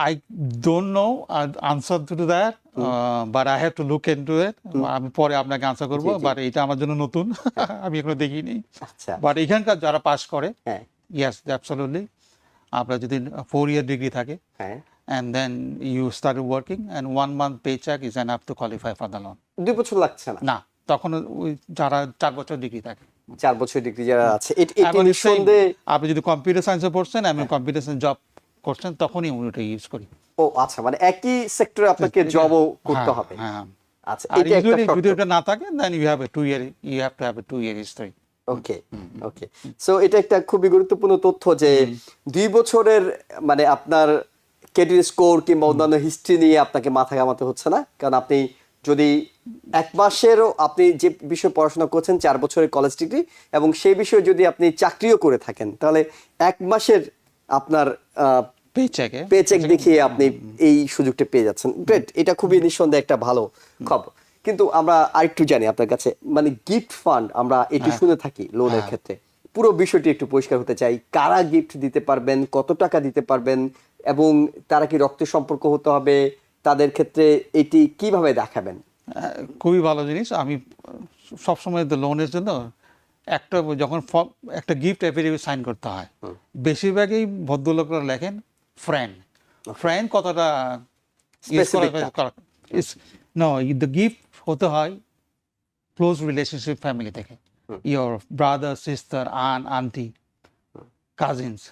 Speaker 2: I don't know answer to that, but I have to look into it. আমি পরে আপনাকে আনসার করব, বাট এটা আমার জন্য নতুন, আমি এখনো দেখিনি।
Speaker 1: আচ্ছা,
Speaker 2: বাট এখানকার যারা পাস করে,
Speaker 1: হ্যাঁ,
Speaker 2: ইয়েস অ্যাবসলিউটলি, আপনার যদি 4 year ডিগ্রি থাকে,
Speaker 1: হ্যাঁ,
Speaker 2: and then you started working and 1 month paycheck is enough to qualify for the loan.
Speaker 1: 2 বছর লাগছে না,
Speaker 2: না, তখন ওই যারা 4 বছর ডিগ্রি থাকে,
Speaker 1: 4 বছর ডিগ্রি যারা আছে, এটি
Speaker 2: এখন
Speaker 1: নিঃসন্দেহে
Speaker 2: আপনি যদি কম্পিউটার সায়েন্সে পড়ছেন, আমি কম্পিউটার সায়েন্স জব করছেন, তখনই আমি ওটা ইউজ করি।
Speaker 1: ও আচ্ছা, মানে একই সেক্টরে আপনাকে জবও করতে হবে।
Speaker 2: হ্যাঁ,
Speaker 1: আচ্ছা,
Speaker 2: আর
Speaker 1: এটা একটা
Speaker 2: যদি ওটা না থাকে then you have to have a 2 year history.
Speaker 1: Okay, okay, so এটা একটা খুবই গুরুত্বপূর্ণ তথ্য যে 2 বছরের মানে আপনার ক্রেডিট স্কোর কিংবা অন্যান্য হিস্ট্রি নিয়ে আপনাকে মাথা ঘামাতে হচ্ছে না, কারণ আপনি যদি 1 মাসেরও আপনি যে বিষয়ে পড়াশোনা করছেন, 4 বছরের কলেজ ডিগ্রি, এবং সেই বিষয়ে যদি আপনি চাকরিও করে থাকেন, তাহলে 1 মাসের আপনার পেচেক দেখিয়ে আপনি এই সুযোগটা পেয়ে যাচ্ছেন। গ্রেট, এটা খুবই নিঃসন্দেহে একটা ভালো খবর। কিন্তু আমরা আরেকটু জানি আপনার কাছে, মানে গিফট ফান্ড আমরা এটি শুনে থাকি লোনের ক্ষেত্রে, পুরো বিষয়টি একটু পরিষ্কার হতে চাই। কারা গিফট দিতে পারবেন, কত টাকা দিতে পারবেন, এবং তারা কি রক্তের সম্পর্ক হতে হবে, তাদের ক্ষেত্রে এটি কিভাবে দেখাবেন?
Speaker 2: খুবই ভালো জিনিস। আমি সবসময় লোনের জন্য যখন একটা গিফট অ্যাফিডেভিট সাইন করতে হয়, বেশিরভাগই ভদ্রলোকরা লেখেন ফ্রেন্ড কতটা দ্য গিফট হতে হয় ক্লোজ রিলেশনশিপ ফ্যামিলি থেকে, your brother, sister, aunty, cousins,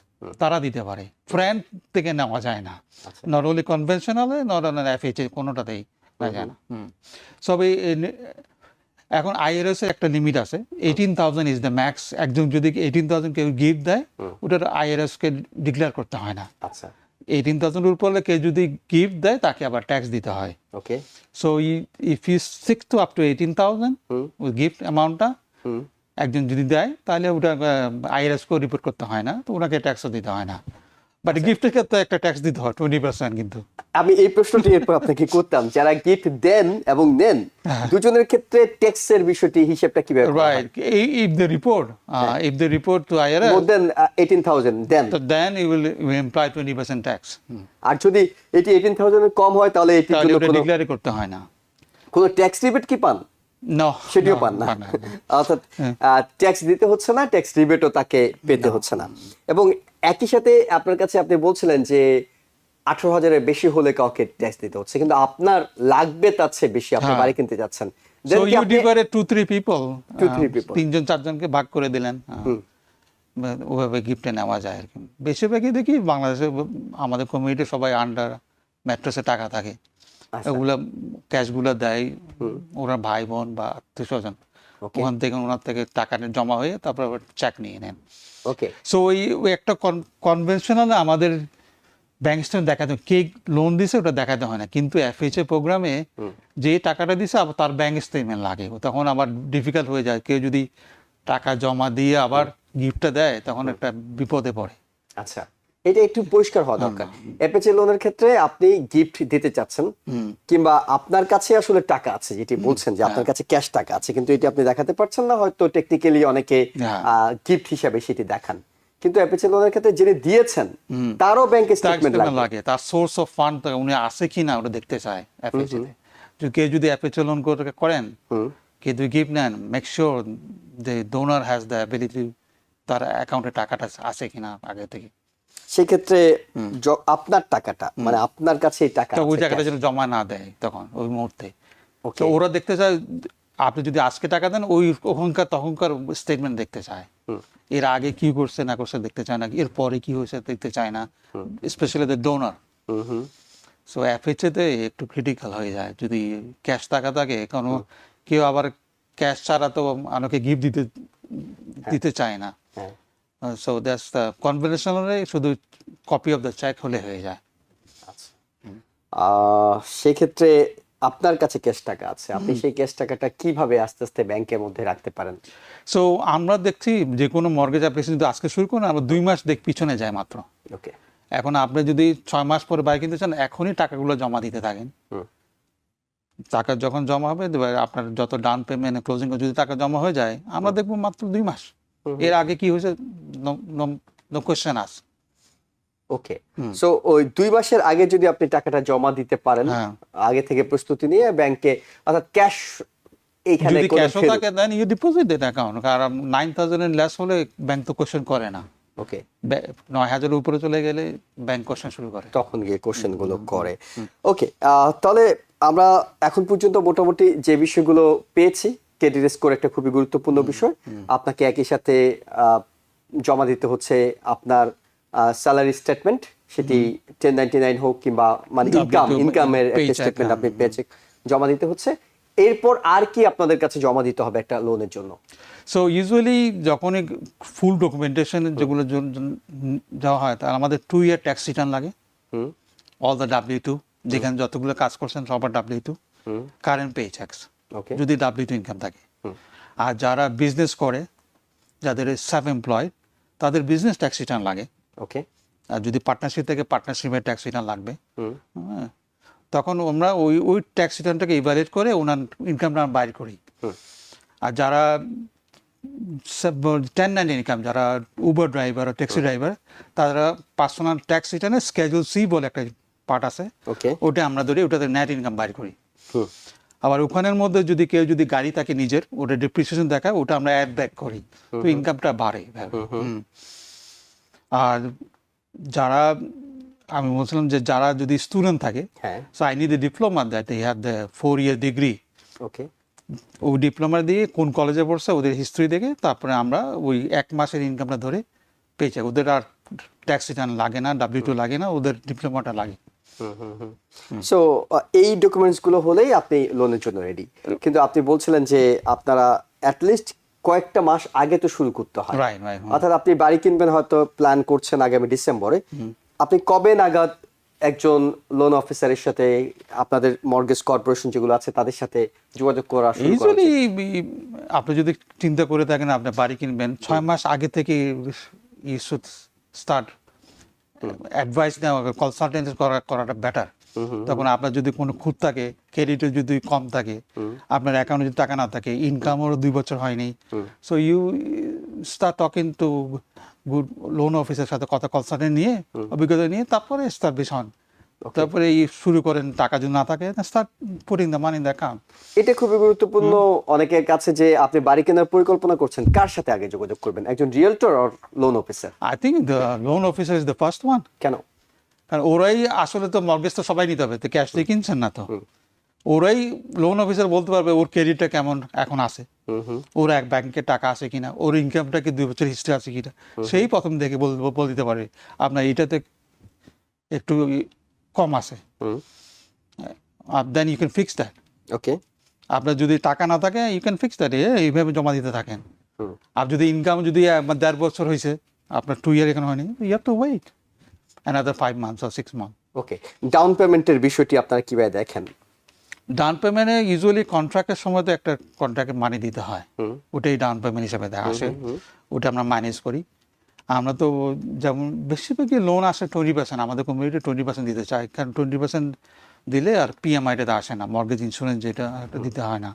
Speaker 2: তারা দিতে পারে। ফ্রেন্ড থেকে নেওয়া যায় না, নট অনলি কনভেনশনালে, নট অনলি এফএইচএ, কোনোটাতেই নেওয়া যায় না। সবে এখন IRS এর একটা লিমিট আছে, 18,000 ইজ দ্য ম্যাক্স। একজন যদি 18,000 কেউ গিফট দেয়, ওটা IRS কে ডিক্লেয়ার করতে হয় না।
Speaker 1: আচ্ছা,
Speaker 2: 18,000 এর উপরে কেউ যদি গিফট দেয়, তাকে আবার ট্যাক্স দিতে হয়।
Speaker 1: Okay,
Speaker 2: so if you stick to up to 18,000 ওই গিফট অ্যামাউন্টটা একজন যদি দেয়, তাহলে ওটা IRS কেও রিপোর্ট করতে হয় না, তো ওনাকে ট্যাক্সও দিতে হয় না। বাট গিফটের ক্ষেত্রে একটা ট্যাক্স দিতে হয় 20%। কিন্তু
Speaker 1: আমি এই প্রশ্নটি এরপর আপনাকে করতাম, যারা গিফট দেন এবং নেন দুজনের ক্ষেত্রে ট্যাক্সের বিষয়টি হিসাবটা কিভাবে করা হয়?
Speaker 2: Right, if the report to IRS
Speaker 1: more than 18,000
Speaker 2: then you will imply 20% tax.
Speaker 1: আর যদি এটি 18,000 এর কম হয়, তাহলে এটির জন্য কোনো
Speaker 2: ডিক্লেয়ার করতে হয় না।
Speaker 1: কোনো ট্যাক্স রিবেট কি পান?
Speaker 2: নো,
Speaker 1: সেটিও পান না, অর্থাৎ ট্যাক্স দিতে হচ্ছে না, ট্যাক্স রিবেটও তাকে পেতে হচ্ছে না। এবং একই সাথে আপনার কাছে আপনি বলছিলেন যে 18,000 এর বেশি হলে কাউকে ট্যাক্স দিতে হচ্ছে, কিন্তু আপনার লাগবে তার চেয়ে বেশি, আপনি বাড়ি কিনতে যাচ্ছেন,
Speaker 2: So you divided 2-3 people,
Speaker 1: 2-3 people,
Speaker 2: 3-4 জনকে ভাগ করে দিলেন, ওভাবে গিফটে নেওয়া যায় আর কি। বেশিরভাগই দেখি বাংলাদেশে আমাদের কমিউনিটি সবাই আন্ডার ম্যাট্রেসে টাকা থাকে,
Speaker 1: আচ্ছা।
Speaker 2: ওগুলা ক্যাশগুলো দেয় ওরা ভাই বোন বা আত্মীয় স্বজন,
Speaker 1: ওকে
Speaker 2: ওখান থেকে ওনার থেকে টাকা জমা হয়ে তারপর আবার চেক নিয়ে নেন।
Speaker 1: ওকে
Speaker 2: সো ওই একটা কনভেনশনাল আমাদের ব্যাংক স্টেটমেন্ট দেখাতে, কে লোন দিছে ওটা দেখাতে হয় না, কিন্তু এফএইচএ প্রোগ্রামে যে টাকাটা দিছে আবার তার ব্যাংক স্টেটমেন্ট লাগে, তখন আবার ডিফিকাল্ট হয়ে যায়। কেউ যদি টাকা জমা দিয়ে আবার গিফটটা দেয় তখন একটা বিপদে পড়ে।
Speaker 1: আচ্ছা, এটা একটু পরিষ্কার হওয়া দরকার। এফএইচএ লোনের ক্ষেত্রে আপনি গিফট দিতে চাচ্ছেন, কিংবা আপনার কাছে আসলে টাকা আছে, যেটি বলছেন যে আপনার কাছে ক্যাশ টাকা আছে, কিন্তু এটি আপনি দেখাতে পারছেন না, হয়তো টেকনিক্যালি অনেকে গিফট হিসাবে সেটি দেখান, কিন্তু এফএইচএ লোনের ক্ষেত্রে যিনি দিয়েছেন তারও ব্যাংক স্টেটমেন্ট
Speaker 2: লাগে, তার সোর্স অফ ফান্ড উনি আছে কিনা ওটা দেখতে চায় এফএইচএ তে। কেউ যদি এফএইচএ লোন করেন, কেউ যদি গিফট নেন, make sure the donor has the ability, তার অ্যাকাউন্টে টাকাটা আছে কিনা আগে থেকে।
Speaker 1: সেক্ষেত্রে আপনার টাকাটা, মানে আপনার কাছে এই টাকা
Speaker 2: ওই
Speaker 1: আছে,
Speaker 2: টাকাটা যেন জমা না দেয় তখন ওই মুহূর্তে।
Speaker 1: ওকে
Speaker 2: তো ওরা দেখতে চায়, আপনি যদি আজকে টাকা দেন ওই ওখানকার তখনকার স্টেটমেন্ট দেখতে চায়, এর আগে কি করছে না করছে দেখতে চায় না, এর পরে কি হয়েছে দেখতে চায় না, স্পেশালি দ্য ডোনার। সো এফএইচএ তে একটু ক্রিটিক্যাল হয়ে যায় যদি ক্যাশ টাকা থাকে, কারণ কেউ আবার ক্যাশ ছাড়া তো আমাকে গিফট দিতে চায় না। সো দ্যাটস দ্য কনভেনশনালে শুধু কপি অফ দ্য চেক হলে হয়ে যায়।
Speaker 1: সেক্ষেত্রে আপনার কাছে ক্যাশ টাকা আছে, আপনি সেই ক্যাশ টাকাটা কিভাবে আস্তে আস্তে ব্যাংকের মধ্যে রাখতে পারেন?
Speaker 2: সো আমরা দেখছি যে কোনো মর্গেজ অ্যাপ্লিকেশন যদি আজকে শুরু করেন, আমরা 2 মাস পিছনে যায় মাত্র।
Speaker 1: ওকে,
Speaker 2: এখন আপনি যদি 6 মাস পরে বাড়ি কিনতে চান, এখনই টাকাগুলো জমা দিতে থাকেন। টাকা যখন জমা হবে, আপনার যত ডাউন পেমেন্ট ক্লোজিং যদি টাকা জমা হয়ে যায়, আমরা দেখবো মাত্র 2 মাস। এর আগে কি হয়েছে, নো কোয়েশ্চেন আস।
Speaker 1: ওকে, সো ওই 2 মাসের আগে যদি আপনি টাকাটা জমা দিতে পারেন, আগে থেকে প্রস্তুতি নিয়ে ব্যাংকে, অর্থাৎ ক্যাশ এইখানে
Speaker 2: যদি
Speaker 1: কোনো
Speaker 2: ক্যাশও থাকে then you deposit that account, কারণ 9,000 এর লেস হলে ব্যাংক তো কোশ্চেন করে না।
Speaker 1: ওকে,
Speaker 2: 9,000 এর উপরে চলে গেলে ব্যাংক কোশ্চেন শুরু করে,
Speaker 1: তখন গিয়ে কোশ্চেন গুলো করে। ওকে, তাহলে আমরা এখন পর্যন্ত মোটামুটি যে বিষয়গুলো পেয়েছি, ক্রেডিট স্কোর একটা খুবই গুরুত্বপূর্ণ বিষয়। আপনাকে একই সাথে জমা দিতে হচ্ছে আপনার স্যালারি স্টেটমেন্ট, সেটি 1099 হোক কিংবা মানে ইনকামের একটা স্টেটমেন্ট আপনি পেয়েছেন, জমা দিতে হচ্ছে। এরপর আর কি আপনাদের কাছে জমা দিতে হবে একটা লোনের জন্য?
Speaker 2: সো ইউজুয়ালি যখন ফুল ডকুমেন্টেশন যেগুলো দেওয়া হয়, তার আমাদের 2 ইয়ার ট্যাক্স রিটার্ন লাগে, অল দ্য W2, যেখানে যতগুলো কাজ করছেন সবার W2, কারেন্ট পে চেকস যদি W2 ইনকাম থাকে। আর যারা বিজনেস করে, যাদের সেলফ এমপ্লয়েড, তাদের বিজনেস ট্যাক্স রিটার্ন লাগে।
Speaker 1: ওকে,
Speaker 2: আর যদি পার্টনারশিপ থেকে পার্টনারশিপের ট্যাক্স রিটার্ন লাগবে। তখন আমরা ওই ট্যাক্স রিটার্নটাকে ইভ্যালুয়েট করে ওনার ইনকামটা বাইর করি। আর যারা 1099 ইনকাম, যারা উবার ড্রাইভার ও ট্যাক্সি ড্রাইভার, তারা পার্সোনাল ট্যাক্স রিটার্নে স্কেডিউল সি বলে একটা পার্ট আছে, ওটা আমরা ধরি, ওটাতে নেট ইনকাম বাইর করি। আবার ওখানের মধ্যে যদি কেউ যদি গাড়ি থাকে নিজের, ওটা ডেপ্রিসিয়েশন দেখায়, ওটা আমরা অ্যাড ব্যাক করি, তো ইনকামটা বাড়ে। আর যারা, আমি বলছিলাম যে যারা যদি স্টুডেন্ট থাকে, so I need a diploma that they have the 4 year degree.
Speaker 1: Okay,
Speaker 2: ওই ডিপ্লোমা দিয়ে কোন কলেজে পড়ছে ওদের হিস্ট্রি দেখে তারপরে আমরা ওই 1 মাসের ইনকামটা ধরে পেয়েছি। ওদের আর ট্যাক্স রিটার্ন লাগে না, W2 লাগে না, ওদের ডিপ্লোমাটা লাগে।
Speaker 1: সো এই ডকুমেন্টস গুলো হলেই আপনি লোনের জন্য রেডি। কিন্তু আপনি বলছিলেন যে আপনারা অ্যাটলিস্ট কয়েকটা মাস আগে তো শুরু করতে হয়, অর্থাৎ আপনি বাড়ি কিনবেন হয়তো প্ল্যান করছেন আগামী ডিসেম্বরে, আপনি কবে নাগাদ একজন লোন অফিসারের সাথে, আপনাদের মর্গেজ কর্পোরেশন যেগুলো আছে তাদের সাথে যোগাযোগ করা শুরু করা উচিত?
Speaker 2: আপনি যদি চিন্তা করে থাকেন আপনি বাড়ি কিনবেন, 6 মাস আগে থেকে ইউ শুড স্টার্ট অ্যাডভাইস নেওয়া, কনসালটেন্সি করাটা বেটার। তখন আপনার যদি কোনো খুঁত থাকে, ক্রেডিটও যদি কম থাকে, আপনার অ্যাকাউন্টে যদি টাকা না থাকে, ইনকামও 2 বছর হয়নি, so you start talking to good loan অফিসের সাথে কথা, কনসালটেন্ট নিয়ে, অভিজ্ঞতা নিয়ে, তারপরে এস্টাবলিশ হন। তারপরে শুরু করেন, টাকা যদি না থাকে, start putting the money in the account.
Speaker 1: এটা খুবই গুরুত্বপূর্ণ অনেকের কাছে, যে আপনি বাড়ি কেনার পরিকল্পনা করছেন, কার সাথে আগে যোগাযোগ করবেন, একজন realtor or loan officer?
Speaker 2: I think the loan officer is the first one.
Speaker 1: কেন?
Speaker 2: কারণ ওরাই আসলে তো মর্গেজ তো সবাই নিতে হবে, তো ক্যাশ দিয়ে কিনছেন না, তো ওরাই লোন অফিসার বলতে পারবে ওর ক্রেডিটটা কেমন এখন আছে, ওর এক ব্যাংকে টাকা আছে কিনা, ওর ইনকামটা কি 2 বছর হিস্ট্রি আছে কিনা, সেই প্রথম দেখে বলে দিতে পারে আপনার এইটাতে একটু কম আছে, then you can fix that.
Speaker 1: Okay,
Speaker 2: আপনার যদি টাকা না থাকে ইউ ক্যান ফিক্স দ্যাট, এইভাবে জমা দিতে থাকেন। আর যদি ইনকাম যদি 1.5 বছর হয়েছে, আপনার 2 ইয়ার এখন হয়নি, you have to wait another 5 months or 6 months।
Speaker 1: Okay, down পেমেন্টের বিষয়টি আপনারা কিভাবে দেখেন?
Speaker 2: ডাউন পেমেন্টে ইউজুয়ালি কন্ট্রাক্টের সময় তো একটা কন্ট্রাক্টে মানি দিতে হয়, ওটাই ডাউন পেমেন্ট হিসাবে দেখা আসে, ওটা আমরা ম্যানেজ করি। আমরা তো যেমন বেশিরভাগই লোন আসে 20%, আমাদের কমিউনিটি 20% দিতে চায়, কারণ 20% দিলে আর পিএমআইটাতে আসে না, মর্গেজ ইন্স্যুরেন্স যেটা একটা দিতে হয় না।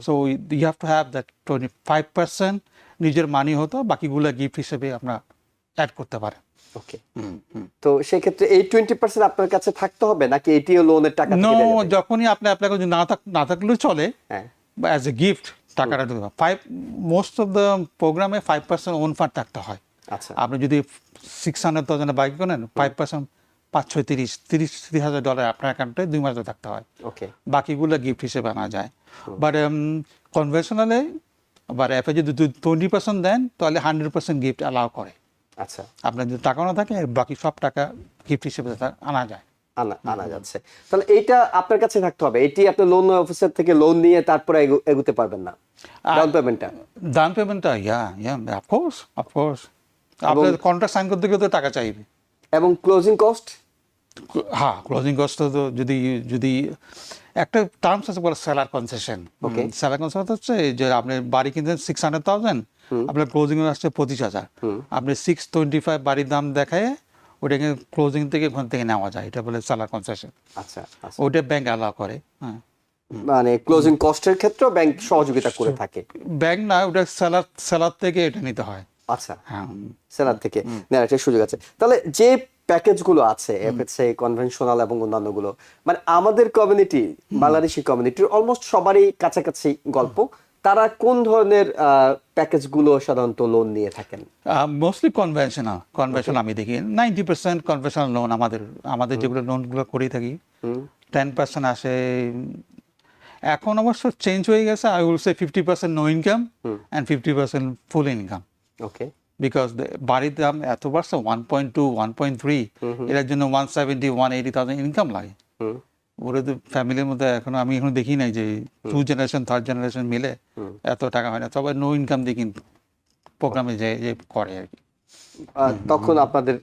Speaker 2: So you have to have that 25% নিজের মানি হতো, বাকিগুলো গিফট হিসেবে আমরা অ্যাড করতে পারেন।
Speaker 1: ওকে, তো সেই ক্ষেত্রে এই 20% আপনার কাছে থাকতে হবে নাকি এটিও লোনের টাকা থেকে
Speaker 2: নো,
Speaker 1: দেওয়া যাবে?
Speaker 2: যখনই আপনি অ্যাপ্লাই করছেন না থাকলেও চলে,
Speaker 1: হ্যাঁ,
Speaker 2: অ্যাজ এ গিফট টাকাটা দেবো। মোস্ট অফ দ্য প্রোগ্রামে 5% ওন ফান্ড থাকতে হয়।
Speaker 1: আচ্ছা,
Speaker 2: আপনি যদি 600,000 বাইক করেন, 5% 5-6-30,000 আপনার অ্যাকাউন্টে 2 মাসে থাকতে হয়,
Speaker 1: ওকে,
Speaker 2: বাকিগুলো গিফট হিসেবে আনা যায়। বাট কনভেনশনালে বা অ্যাপে যদি 20% দেন তাহলে 100% গিফট অ্যালাউ করে।
Speaker 1: আচ্ছা,
Speaker 2: আপনার যদি টাকা না থাকে বাকি সব টাকা গিফট হিসেবে আনা যায়।
Speaker 1: আনা যাচ্ছে। তাহলে এইটা আপনার কাছে থাকতে হবে, এটি আপনি লোন অফিসার থেকে লোন নিয়ে তারপরে এগোতে পারবেন না, ডাউন পেমেন্টটা?
Speaker 2: ডাউন পেমেন্টটা অফকোর্স আপনার কন্ট্রাক্ট সাইন করতে গেলে তো টাকা চাইবে।
Speaker 1: এবং ক্লোজিং কস্ট?
Speaker 2: হ্যাঁ, ক্লোজিং কস্ট তো যদি একটা টার্মস আছে বলে সেলার কনসেশন।
Speaker 1: ওকে,
Speaker 2: সেলার কনসেশন হচ্ছে যে আপনি বাড়ি কিনছেন 600,000, আপনার ক্লোজিং আসছে 25,000, আপনি 625 বাড়ির দাম দেখায় ওটাকে ক্লোজিং থেকে ওখান থেকে নেওয়া যায়, এটা বলে সেলার কনসেশন।
Speaker 1: আচ্ছা, আচ্ছা,
Speaker 2: ওটা ব্যাংক অ্যালাউ করে। হ্যাঁ,
Speaker 1: মানে ক্লোজিং কস্টের ক্ষেত্রে ব্যাংক সহযোগিতা করে থাকে?
Speaker 2: ব্যাংক না, ওটা সেলার থেকে এটা নিতে হয়।
Speaker 1: আচ্ছা,
Speaker 2: হ্যাঁ,
Speaker 1: সেলার থেকে নেওয়ার একটা সুযোগ আছে। তাহলে যে প্যাকেজগুলো আছে এফএসএ, কনভেনশনাল এবং অন্যান্যগুলো, মানে আমাদের কমিউনিটি, বাংলাদেশি কমিউনিটির অলমোস্ট সবারই কাছাকাছি গল্প, তারা কোন ধরনের প্যাকেজগুলো সাধারণত লোন নিয়ে থাকেন?
Speaker 2: মোস্টলি কনভেনশনাল আমি দেখি 90% কনভেনশনাল লোন। আমাদের যেগুলো লোনগুলো করে থাকি 10% আসে। এখন অবশ্য চেঞ্জ হয়ে গেছে, I will say 50% no income and 50% full income.
Speaker 1: Okay,
Speaker 2: because বাড়ির দাম এত বাড়ছে 1.2, 1.3, এর জন্য 170,000-180,000 ইনকাম লাগে। ওরা তো ফ্যামিলির মধ্যে আমি এখন দেখি নাই যে 2 জেনারেশন 3rd জেনারেশন মিলে এত টাকা হয় না, সবাই নো ইনকাম দিয়ে কিন্তু প্রোগ্রামে যে করে আর কি।
Speaker 1: তখন আপনাদের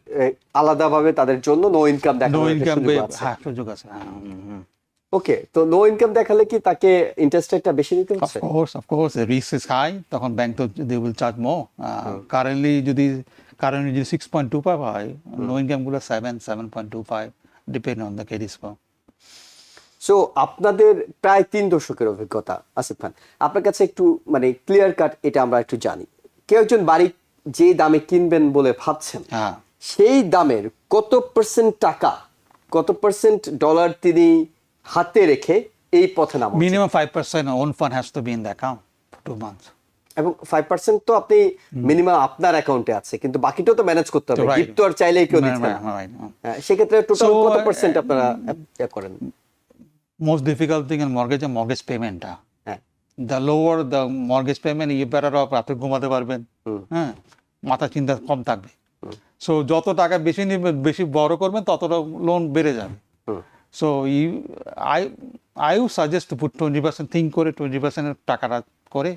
Speaker 1: আলাদাভাবে তাদের জন্য নো ইনকাম
Speaker 2: নো
Speaker 1: দেখানোর
Speaker 2: ইনকাম
Speaker 1: একটা সুযোগ আছে?
Speaker 2: হ্যাঁ, সুযোগ আছে।
Speaker 1: ওকে, তো নো ইনকাম দেখালে কি তাকে ইন্টারেস্ট রেটটা বেশি দিতে হচ্ছে?
Speaker 2: অফকোর্স রিস্ক ইজ হাই, তখন ব্যাংক তো they will charge more. Currently যদি 6.25 হয়, নো ইনকাম গুলো 7.25, depend on the credit score.
Speaker 1: So আপনাদের প্রায় 3 দশকের অভিজ্ঞতা, আসিফ খান, আপনার কাছে একটু মানে ক্লিয়ার কাট এটা আমরা একটু জানি। কেউ একজন বাড়ি যে দামে কিনবেন বলে ভাবছেন,
Speaker 2: হ্যাঁ,
Speaker 1: সেই দামের কত পার্সেন্ট টাকা, কত পার্সেন্ট ডলার তিনি হাতে রেখে এই পথে নামছেন?
Speaker 2: Minimum 5% on fund has to be in the account for 2 months।
Speaker 1: এবং 5% তো আপনি মিনিমাম আপনার অ্যাকাউন্টে আছে, কিন্তু বাকিটাও তো ম্যানেজ করতে হবে,
Speaker 2: Right.
Speaker 1: গিফট তো আর চাইলেই কেউ দিচ্ছে না। সেক্ষেত্রে টোটাল
Speaker 2: So,
Speaker 1: কত পার্সেন্ট আপনারা করেন?
Speaker 2: Most difficult thing in mortgage পেমেন্টটা।
Speaker 1: হ্যাঁ,
Speaker 2: the lower the mortgage payment, you better off, রাতে ঘুমাতে পারবেন, হ্যাঁ, মাথা চিন্তা কম থাকবে। সো যত টাকা বেশি নিবেন, বেশি বড় করবেন, ততটা লোন বেড়ে যাবে। So I would suggest to put 20% think করে 20% টাকাটা করে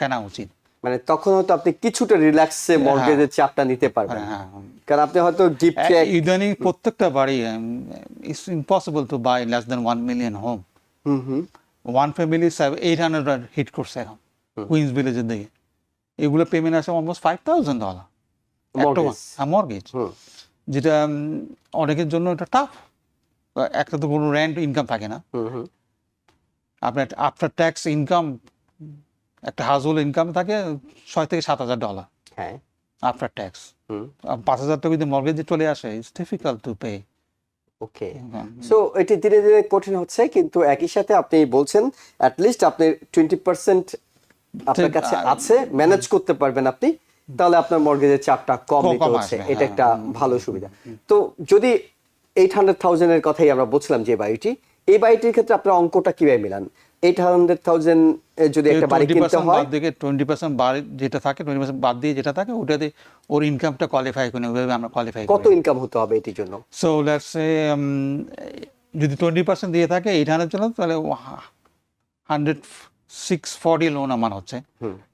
Speaker 2: কেনা উচিত।
Speaker 1: মানে তখন হয়তো আপনি কিছুটা রিল্যাক্সে মর্গেজের চাপটা নিতে পারবেন,
Speaker 2: হ্যাঁ,
Speaker 1: কারণ আপনি হয়তো গিফট চেক।
Speaker 2: ইদানিং প্রত্যেকটা বাড়ি it's impossible to buy less than 1 million home. One family 800 hit করছে এখন কুইন্স ভিলেজের দিকে। এগুলো পেমেন্ট আছে অলমোস্ট $5,000 মর্গেজ, যেটা অনেকের জন্য এটা টাফ। একটা তো কোনো রেন্ট ইনকাম থাকে না, আপনার আফটার ট্যাক্স ইনকাম, একটা হাউসহোল্ড ইনকাম থাকে $6,000-7,000
Speaker 1: হ্যাঁ,
Speaker 2: আফটার ট্যাক্স। 5,000 টাকা যদি মর্গেজে চলে আসে, it's difficult to pay.
Speaker 1: Okay, so এটি ধীরে ধীরে কঠিন হচ্ছে, কিন্তু একই সাথে আপনি বলছেন অ্যাট লিস্ট আপনি 20% আপনার কাছে আছে, ম্যানেজ করতে পারবেন আপনি, তাহলে আপনার মর্গেজের চাপটা কম নিতে হচ্ছে,
Speaker 2: আসবে,
Speaker 1: এটা একটা ভালো সুবিধা। তো যদি 800,000 এর কথাই আমরা বলছিলাম যে বাড়িটি, এই বাড়িটির ক্ষেত্রে আপনার অঙ্কটা কিভাবে মিলান? 800,000 যদি একটা বাড়ি কিনতে
Speaker 2: 20%
Speaker 1: হয়,
Speaker 2: বাদ দিয়ে 20% বাড়ি যেটা থাকে 20% বাদ দিয়ে যেটা থাকে ওটাতে ওর ইনকামটা কোয়ালিফাই করে ওইভাবে আমরা কোয়ালিফাই
Speaker 1: কত
Speaker 2: করি।
Speaker 1: ইনকাম হতে হবে এটির জন্য?
Speaker 2: সো লেটস সে যদি 20% দিয়ে থাকে 800 জন্য, তাহলে 640 লোন আমার হচ্ছে।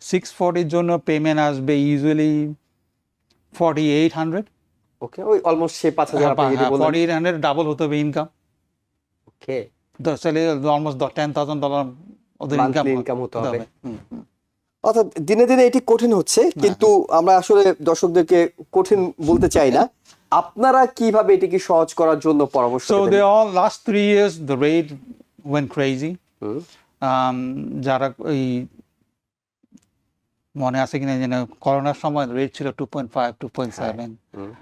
Speaker 2: 640 জন্য পেমেন্ট আসবে ইউজুয়ালি 4800।
Speaker 1: ওকে, ওই অলমোস্ট সে 5,000 আপনি যদি বলেন।
Speaker 2: 4800 ডাবল হতে হবে ইনকাম।
Speaker 1: ওকে,
Speaker 2: তাহলে অলমোস্ট $10,000 ওদের
Speaker 1: মান্থলি
Speaker 2: ইনকাম
Speaker 1: ইনকাম হতে হবে।
Speaker 2: হুম।
Speaker 1: অর্থাৎ দিনে দিনে এটি কঠিন হচ্ছে, কিন্তু আমরা আসলে দর্শকদেরকে কঠিন বলতে চাই না। আপনারা কিভাবে এটিকে সহজ করার জন্য পরামর্শ
Speaker 2: So
Speaker 1: দেবেন?
Speaker 2: they all last 3 years the rate went crazy.
Speaker 1: হুম,
Speaker 2: যারা ওই মনে আছে কিনা যেন করোনার সময় রেট ছিল 2.5, 2.7.
Speaker 1: হুম,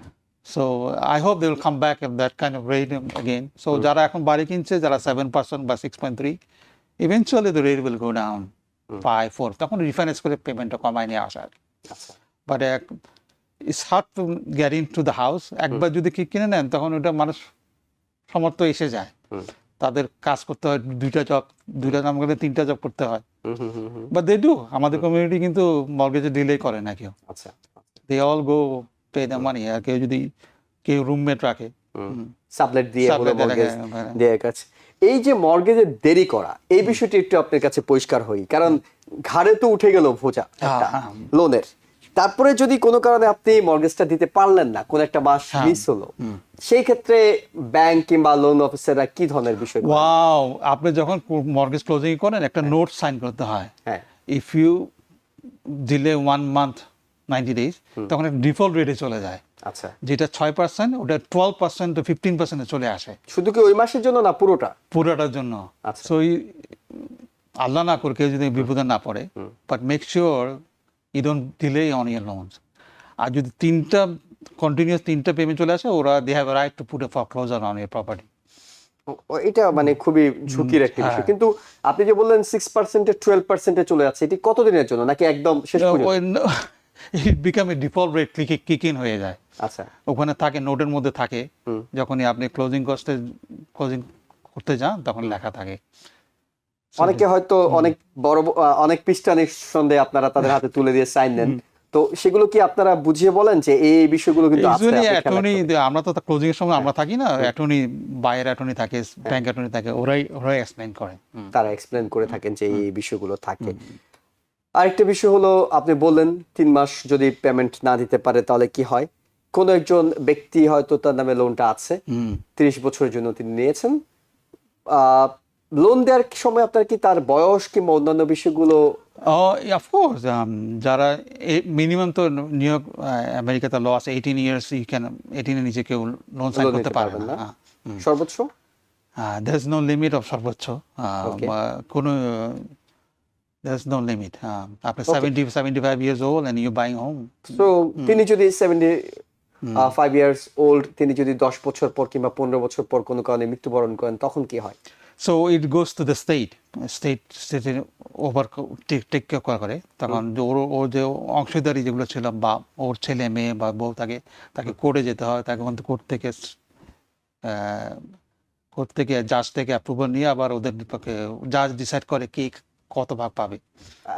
Speaker 2: So I hope they will come back at that kind of rate again. So যারা এখন বাড়ি কিনছে, যারা 7% বা 6.3, eventually the rate will go down 5, 4. তখন রিফাইন্যান্স করে পেমেন্টটা কমায় নিয়ে আসা।
Speaker 1: আচ্ছা,
Speaker 2: but it's hard to get in to the house. একবার যদি কি কিনে নেন তখন ওটা মানুষ সমর্থ এসে যায়। তাদের কাজ করতে হয়, দুইটা জব নাম করে 3টা জব করতে হয়। But they do. আমাদের কমিউনিটি কিন্তু মর্গেজে ডিলে করে না কেউ।
Speaker 1: আচ্ছা,
Speaker 2: they all go pay the money. আর কেউ রুমমেট রাখে,
Speaker 1: সাবলেট দিয়ে হলো
Speaker 2: Sublet দিয়ে
Speaker 1: মর্গেজ
Speaker 2: রাখে,
Speaker 1: দিয়ে কাছে। এই যে মর্গেজের দেরি করা, এই বিষয়টি একটু আপনার কাছে পরিষ্কার হই, কারণ ঘাড়ে তো উঠে গেল বোঝা একটা লোনের। তারপরে যদি কোনো কারণে আপনি মর্গেজটা দিতে পারলেন না, কোন একটা মাস মিস হলো, সেই ক্ষেত্রে ব্যাংক কিংবা লোন অফিসাররা কি ধরনের বিষয় করে?
Speaker 2: ওয়াও, আপনি যখন মর্গেজ ক্লোজিং করেন একটা নোট সাইন করতে হয়।
Speaker 1: হ্যাঁ,
Speaker 2: ইফ ইউ দিলে 1 month 90 days, তখন একটা ডিফল্ট রেটে চলে যায়,
Speaker 1: আচ্ছা।
Speaker 2: যেটা 6%, ওটা 12% to 15% চলে আসে
Speaker 1: শুধু কি ওই মাসের জন্য না পুরোটা?
Speaker 2: পুরোটার জন্য।
Speaker 1: আচ্ছা।
Speaker 2: সো আল্লাহ না করে কেউ যদি বিপদে না পড়ে, but make sure you don't delay on your loans. আর যদি কন্টিনিউয়াস 3টা পেমেন্ট চলে আসে, ওরা they have right to put a foreclosure on your property.
Speaker 1: এটা মানে খুবই ঝুঁকির একটা বিষয়। কিন্তু আপনি যে বললেন 6% 12% চলে যাচ্ছে, এটি কতদিনের জন্য নাকি একদম শেষ পর্যন্ত?
Speaker 2: It become a default rate kick in হয়ে যায়।
Speaker 1: আচ্ছা,
Speaker 2: ওখানে থাকে, নোটের মধ্যে থাকে। যখনই আপনি ক্লোজিং করতে যান তখন লেখা থাকে।
Speaker 1: অনেকে হয়তো অনেক বড় অনেক পৃষ্ঠা নিঃসন্দেহে আপনারা তাদের হাতে তুলে দিয়ে সাইন নেন, তো সেগুলো কি আপনারা বুঝিয়ে বলেন যে এই বিষয়গুলো কিন্তু আছে?
Speaker 2: আমরা তো ক্লোজিং এর সময় আমরা থাকি না, অ্যাটর্নি, বায়ার অ্যাটর্নি থাকে, ব্যাংক অ্যাটর্নি থাকে, ওরাই এক্সপ্লেইন করে।
Speaker 1: তারা এক্সপ্লেন করে থাকেন যে এই বিষয়গুলো থাকে। আরেকটা বিষয় হলো, আপনি বললেন 3 মাস যদি পেমেন্ট না দিতে পারে তাহলে কি হয়? কোন একজন ব্যক্তি হয়তো তার নামে লোনটা আছে, 30 বছরের জন্য তিনি নিয়েছেন, লোন দেওয়ার সময় আপনার কি তার বয়স কিংবা অন্যান্য বিষয়গুলো?
Speaker 2: অফকোর্স, যারা মিনিমাম তো নিউ ইয়র্ক আমেরিকাতে ল আছে 18 years, 18 এর নিচে কেউ লোন সাইন করতে পারবে না।
Speaker 1: সর্বোচ্চ
Speaker 2: there is no limit of সর্বোচ্চ, কোনো there is no limit. আপনি 75 years old and you buying home.
Speaker 1: So তিনি যদি 75 years old, তিনি যদি 10 বছর পর কিংবা 15 বছর পর কোনো কারণে মৃত্যুবরণ করেন, তখন কি হয়?
Speaker 2: So it goes to the state overtake করে। তখন ওর যে অংশীদারি যেগুলো ছিল, বা ওর ছেলে মেয়ে বা বউ, তাকে কোর্টে যেতে হয়। তাকে কোর্ট থেকে জাজ থেকে অ্যাপ্রুভাল নিয়ে আবার ওদের বিপক্ষে জাজ ডিসাইড করে কে কত ভাগ পাবে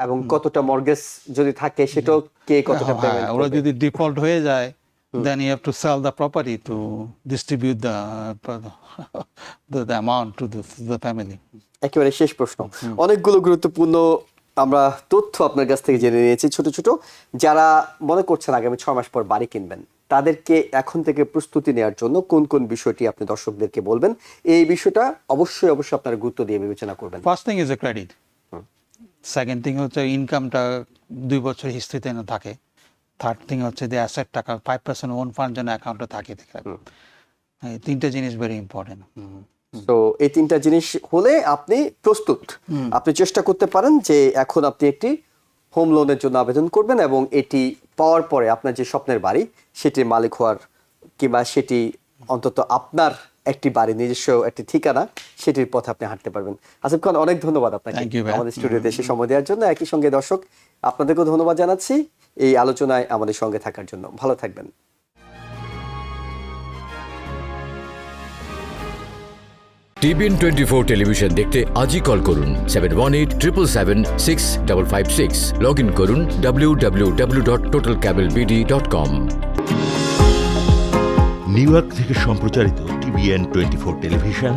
Speaker 1: এবং কতটা মর্গেজ যদি থাকে সেটাও কে কতটা পেমেন্ট করবে।
Speaker 2: ওরা যদি ডিফল্ট হয়ে যায়, then you have to sell the property to distribute the amount to the family.
Speaker 1: একেবারে শেষ প্রশ্ন, অনেকগুলো গুরুত্বপূর্ণ আমরা তথ্য আপনার কাছ থেকে জেনে নিয়েছি। ছোট ছোট যারা মনে করছেন আগামী 6 মাস পর বাড়ি কিনবেন, তাদেরকে এখন থেকে প্রস্তুতি নেওয়ার জন্য কোন কোন বিষয়টি আপনি দর্শকদেরকে বলবেন? এই বিষয়টা অবশ্যই আপনারা গুরুত্ব দিয়ে বিবেচনা করবেন।
Speaker 2: First thing is a credit. Second thing হচ্ছে ইনকামটা 2 বছর হিস্ট্রিতে না থাকে। থার্ড থিং হচ্ছে যে অ্যাসেট টাকা 5% ওন ফান্ড যেন অ্যাকাউন্টে থাকে। এই 3টা জিনিস ভেরি ইম্পর্টেন্ট।
Speaker 1: তো এই 3টা জিনিস হলে আপনি প্রস্তুত। আপনি চেষ্টা করতে পারেন যে এখন আপনি একটি হোম লোনের জন্য আবেদন করবেন এবং এটি পাওয়ার পরে আপনার যে স্বপ্নের বাড়ি সেটির মালিক হওয়ার, কিংবা সেটি অন্তত আপনার একটি বাড়ি, নিজস্ব একটি ঠিকানা, সেটির পথে আপনি হাঁটতে পারবেন। আসিফ খান, অনেক ধন্যবাদ আপনাকে আমাদের স্টুডিওতে এসে সময় দেওয়ার জন্য। একই সঙ্গে দর্শক আপনাদেরকেও ধন্যবাদ জানাচ্ছি এই আলোচনায় আমাদের সঙ্গে থাকার জন্য। ভালো থাকবেন।
Speaker 3: TBN 24 টেলিভিশন দেখতে আজই কল করুন 7187776556। লগ ইন করুন www.totalcablebd.com।
Speaker 4: নিউ ইয়র্ক থেকে সম্প্রচারিত TBN 24 টেলিভিশন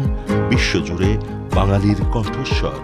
Speaker 4: বিশ্বজুড়ে বাঙালির কণ্ঠস্বর।